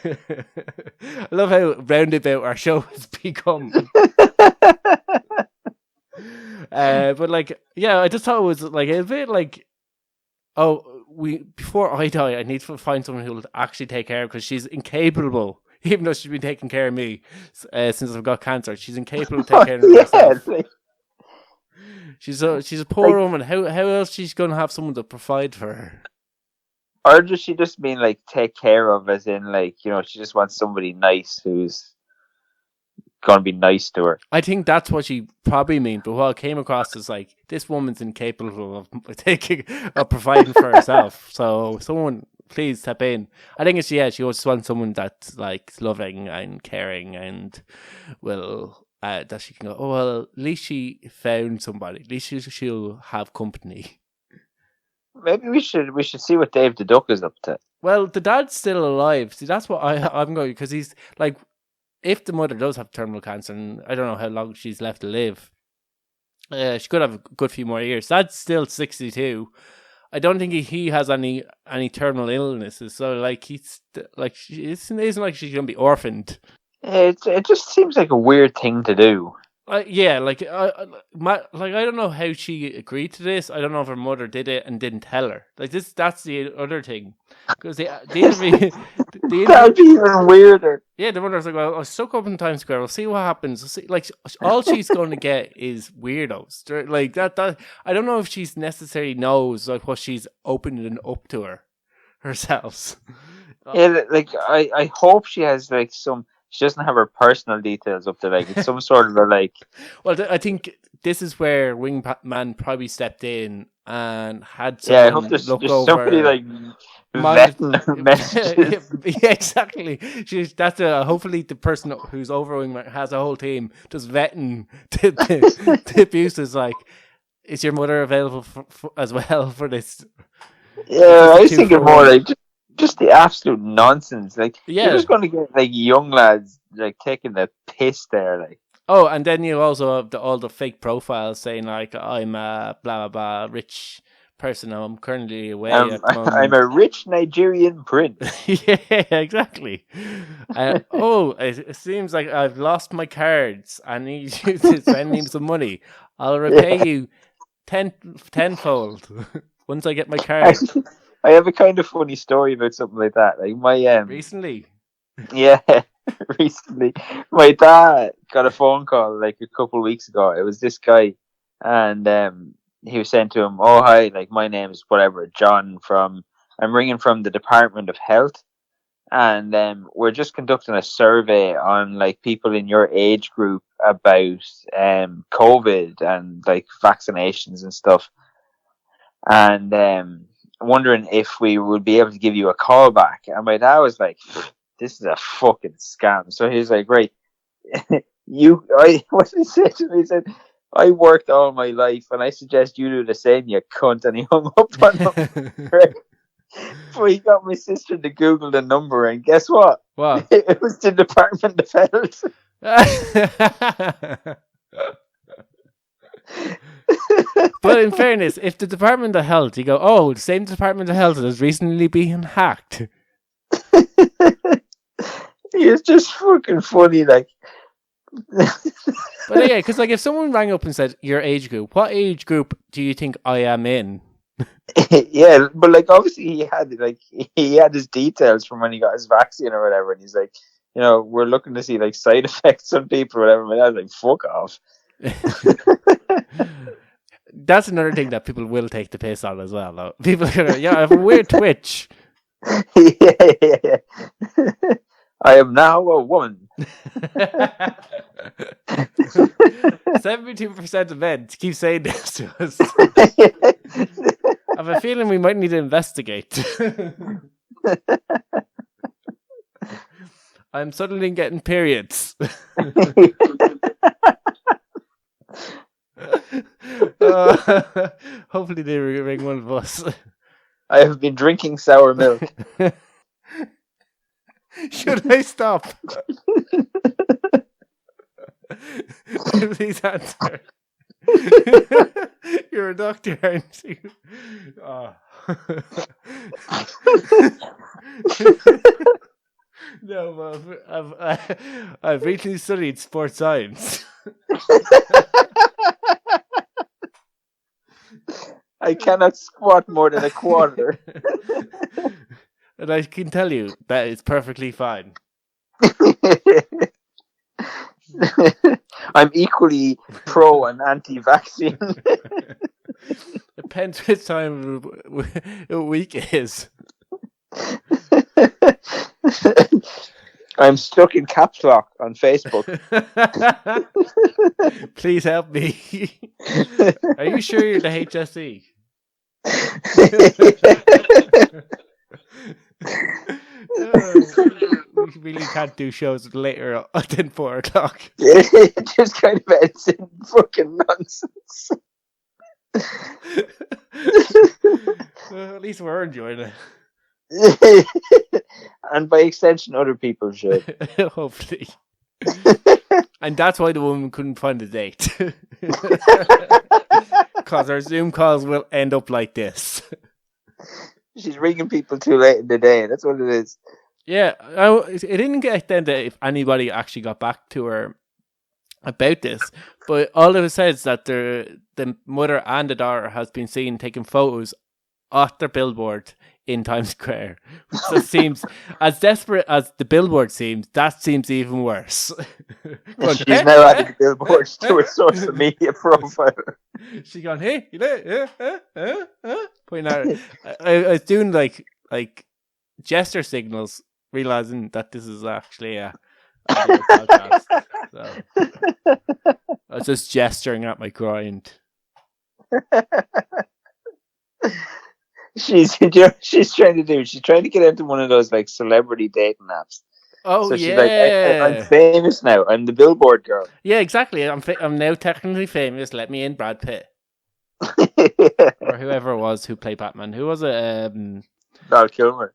I love how roundabout our show has become. But like, yeah, I just thought it was like a bit like, before I die, I need to find someone who will actually take care of her because she's incapable. Even though she's been taking care of me since I've got cancer, she's incapable of taking care of herself. She's a poor woman. How else she's going to have someone to provide for her? Or does she just mean like take care of, as in like, she just wants somebody nice who's going to be nice to her? I think that's what she probably meant. But what it came across is like, this woman's incapable of providing for herself. So someone, please step in. I think she just wants someone that's like loving and caring and will. That she can go, oh, well, at least she found somebody. At least she'll have company. Maybe we should see what Dave the Duck is up to. Well, the dad's still alive. See, that's what I'm going, because he's like, if the mother does have terminal cancer, and I don't know how long she's left to live, she could have a good few more years. Dad's still 62. I don't think he has any terminal illnesses. So like he's like, it isn't like she's gonna be orphaned. It just seems like a weird thing to do. Yeah, like I don't know how she agreed to this. I don't know if her mother did it and didn't tell her. Like that's the other thing, because the interview, that'd be even weirder. Yeah, the mother's like, well, I'll stuck up in Times Square. We'll see what happens. We'll see. Like all she's going to get is weirdos. Like that. I don't know if she's necessarily knows like what she's opening up to herself. Yeah, like I hope she has like some. She doesn't have her personal details up there. Like it's some sort of a like. Well, I think this is where Wingman probably stepped in and had I someone hope there's look somebody over. like vetting her messages. Yeah, exactly. Hopefully the person who's over Wingman has a whole team just vetting the abuse. Is like, is your mother available as well for this? Yeah, I was thinking more like just the absolute nonsense. Like, you're just going to get like young lads like taking the piss there, like. Oh, and then you also have all the fake profiles saying like, I'm a blah blah blah rich person. I'm currently away at the moment. I'm a rich Nigerian prince. Yeah, exactly. It seems like I've lost my cards. I need you to send me some money. I'll repay you tenfold once I get my card. I have a kind of funny story about something like that. Like my recently. Yeah, recently, my dad got a phone call like a couple of weeks ago. It was this guy, and he was saying to him, "Oh hi, like my name is whatever, John I'm ringing from the Department of Health, and we're just conducting a survey on like people in your age group about COVID and like vaccinations and stuff, and wondering if we would be able to give you a call back." And my dad was like, "This is a fucking scam." So he's like, "Right, what did he say to me? He said, I worked all my life and I suggest you do the same, you cunt." And he hung up on him. Right? So he got my sister to Google the number, and guess what? What? It was the Department of Health. But in fairness, if the Department of Health, you go, oh, the same Department of Health has recently been hacked. It's just fucking funny, like. But yeah, because like if someone rang up and said your age group, what age group do you think I am in? Yeah, but like obviously he had his details from when he got his vaccine or whatever, and he's like, we're looking to see like side effects on people or whatever. I was like, fuck off. That's another thing that people will take the piss on as well, though. People are going, I have a weird twitch. Yeah. I am now a woman. 72% of men keep saying this to us. I have a feeling we might need to investigate. I'm suddenly getting periods. Hopefully they ring one of us. I have been drinking sour milk. Should I stop? Please answer. You're a doctor, aren't you? Oh. No, I've recently studied sports science. I cannot squat more than a quarter. And I can tell you that it's perfectly fine. I'm equally pro and anti-vaccine. Depends which time of week it is. I'm stuck in caps lock on Facebook. Please help me. Are you sure you're the HSE? We really can't do shows later than 4 o'clock. It just kind of ends in fucking nonsense. At least we're enjoying it. And by extension, other people should. Hopefully. And that's why the woman couldn't find a date. Because our Zoom calls will end up like this. She's ringing people too late in the day. That's what it is. Yeah, it didn't get then that if anybody actually got back to her about this, but all it was said is that the mother and the daughter has been seen taking photos at their billboard in Times Square, which just seems as desperate as the billboard seems. That seems even worse. She's now added the billboards to her social media profile. She's gone, hey, you know, pointing at her. I was doing like gesture signals, realizing that this is actually a on the podcast. So I was just gesturing at my grind. She's trying to get into one of those like celebrity dating apps. Oh, so yeah. she's like, I'm famous now. I'm the billboard girl. Yeah, exactly. I'm now technically famous. Let me in, Brad Pitt. Or whoever it was who played Batman. Who was it? Val Kilmer.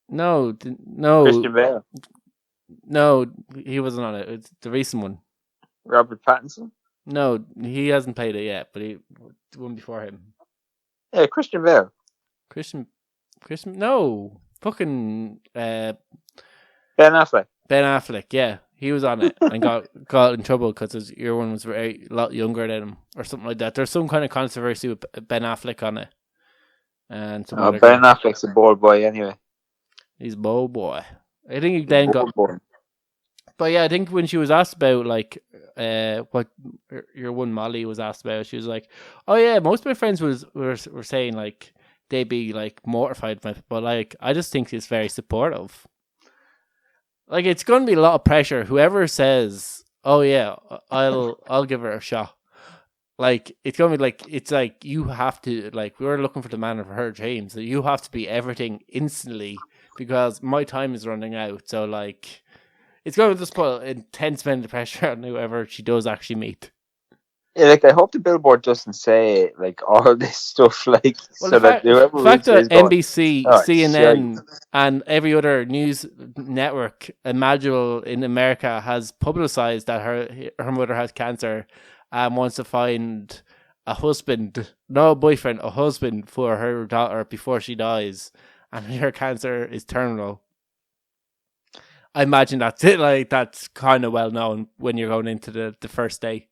No. Christian Bale. No, he wasn't on it. It's the recent one. Robert Pattinson. No, he hasn't played it yet, but he the one before him. Yeah, Christian Bale. Christian. No, fucking Ben Affleck. Ben Affleck. Yeah, he was on it and got in trouble because his year one was a lot younger than him or something like that. There's some kind of controversy with Ben Affleck on it. And Ben Affleck's a bald boy anyway. He's a bold boy. I think he then got. But yeah, I think when she was asked about like what your one Molly was asked about, she was like, "Oh yeah, most of my friends were saying like they'd be like mortified, but like I just think it's very supportive. Like it's going to be a lot of pressure. Whoever says, "Oh yeah, I'll give her a shot." Like it's going to be like it's like you have to like we're looking for the man of her dreams. So you have to be everything instantly because my time is running out. So like. It's going to just put intense amount of pressure on whoever she does actually meet. Yeah, like I hope the billboard doesn't say like all this stuff. Like, well, so that whoever the fact that NBC, CNN, shite. and every other news network imaginable in America has publicized that her mother has cancer and wants to find a husband, not a boyfriend, a husband for her daughter before she dies, and her cancer is terminal. I imagine that's it. Like that's kind of well known when you're going into the first date.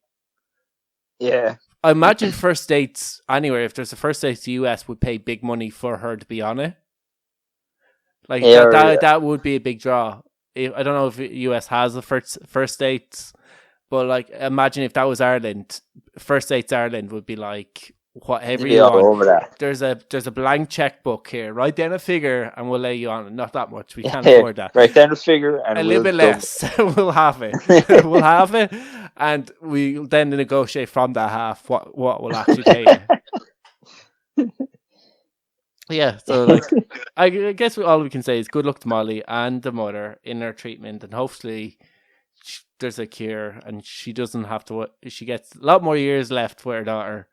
Yeah, I imagine first dates anywhere. If there's a first date to the US, would pay big money for her to be on it. Like that would be a big draw. I don't know if the US has the first dates, but like imagine if that was Ireland. First dates Ireland would be like whatever you want. Over that. There's a blank checkbook here. Write down a figure and we'll lay you on it. Not that much. We can't afford that. Write down a figure and a little bit less. We'll have it. We'll have it, and we then negotiate from that half what we'll actually pay you. Yeah. So like, I guess all we can say is good luck to Molly and the mother in her treatment, and hopefully there's a cure and she doesn't have to. She gets a lot more years left for her daughter.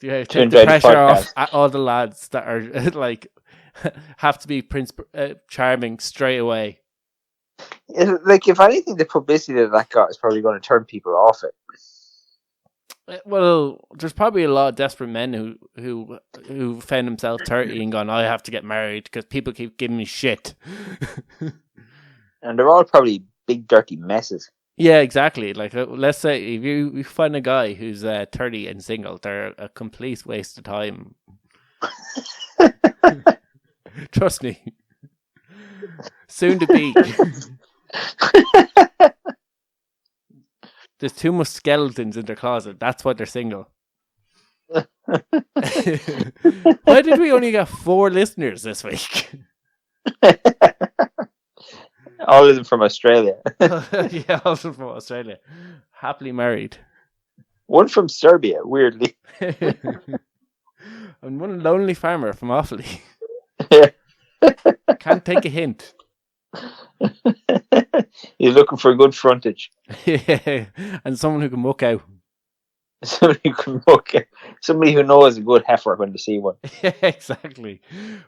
Yeah, take the pressure off at all the lads that are like have to be Prince Charming straight away. Like if anything, the publicity that got is probably going to turn people off it. Well, there's probably a lot of desperate men who found themselves 30 and gone, I have to get married because people keep giving me shit. And they're all probably big dirty messes. Yeah, exactly. Like, let's say if you find a guy who's 30 and single, they're a complete waste of time. Trust me. Soon to be. There's too much skeletons in their closet. That's why they're single. Why did we only get 4 listeners this week? All of them from Australia. Yeah, all of them from Australia. Happily married. One from Serbia, weirdly. And one lonely farmer from Offaly. Yeah. Can't take a hint. He's looking for a good frontage. Yeah, and someone who can muck out. Somebody who can muck out. Somebody who knows a good heifer when they see one. Yeah, exactly.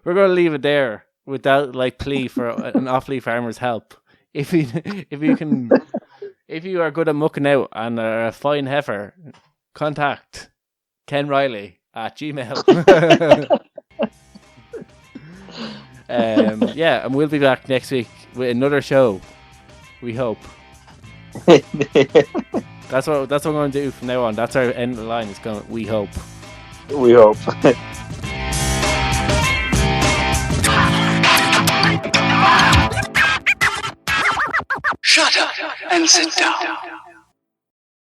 We're going to leave it there with that like plea for an Offaly farmer's help. If you are good at mucking out and are a fine heifer, contact Ken Riley at Gmail. Yeah, and we'll be back next week with another show. We hope. That's what we're going to do from now on. That's our end of the line. It's going. We hope. We hope. Shut up and sit down.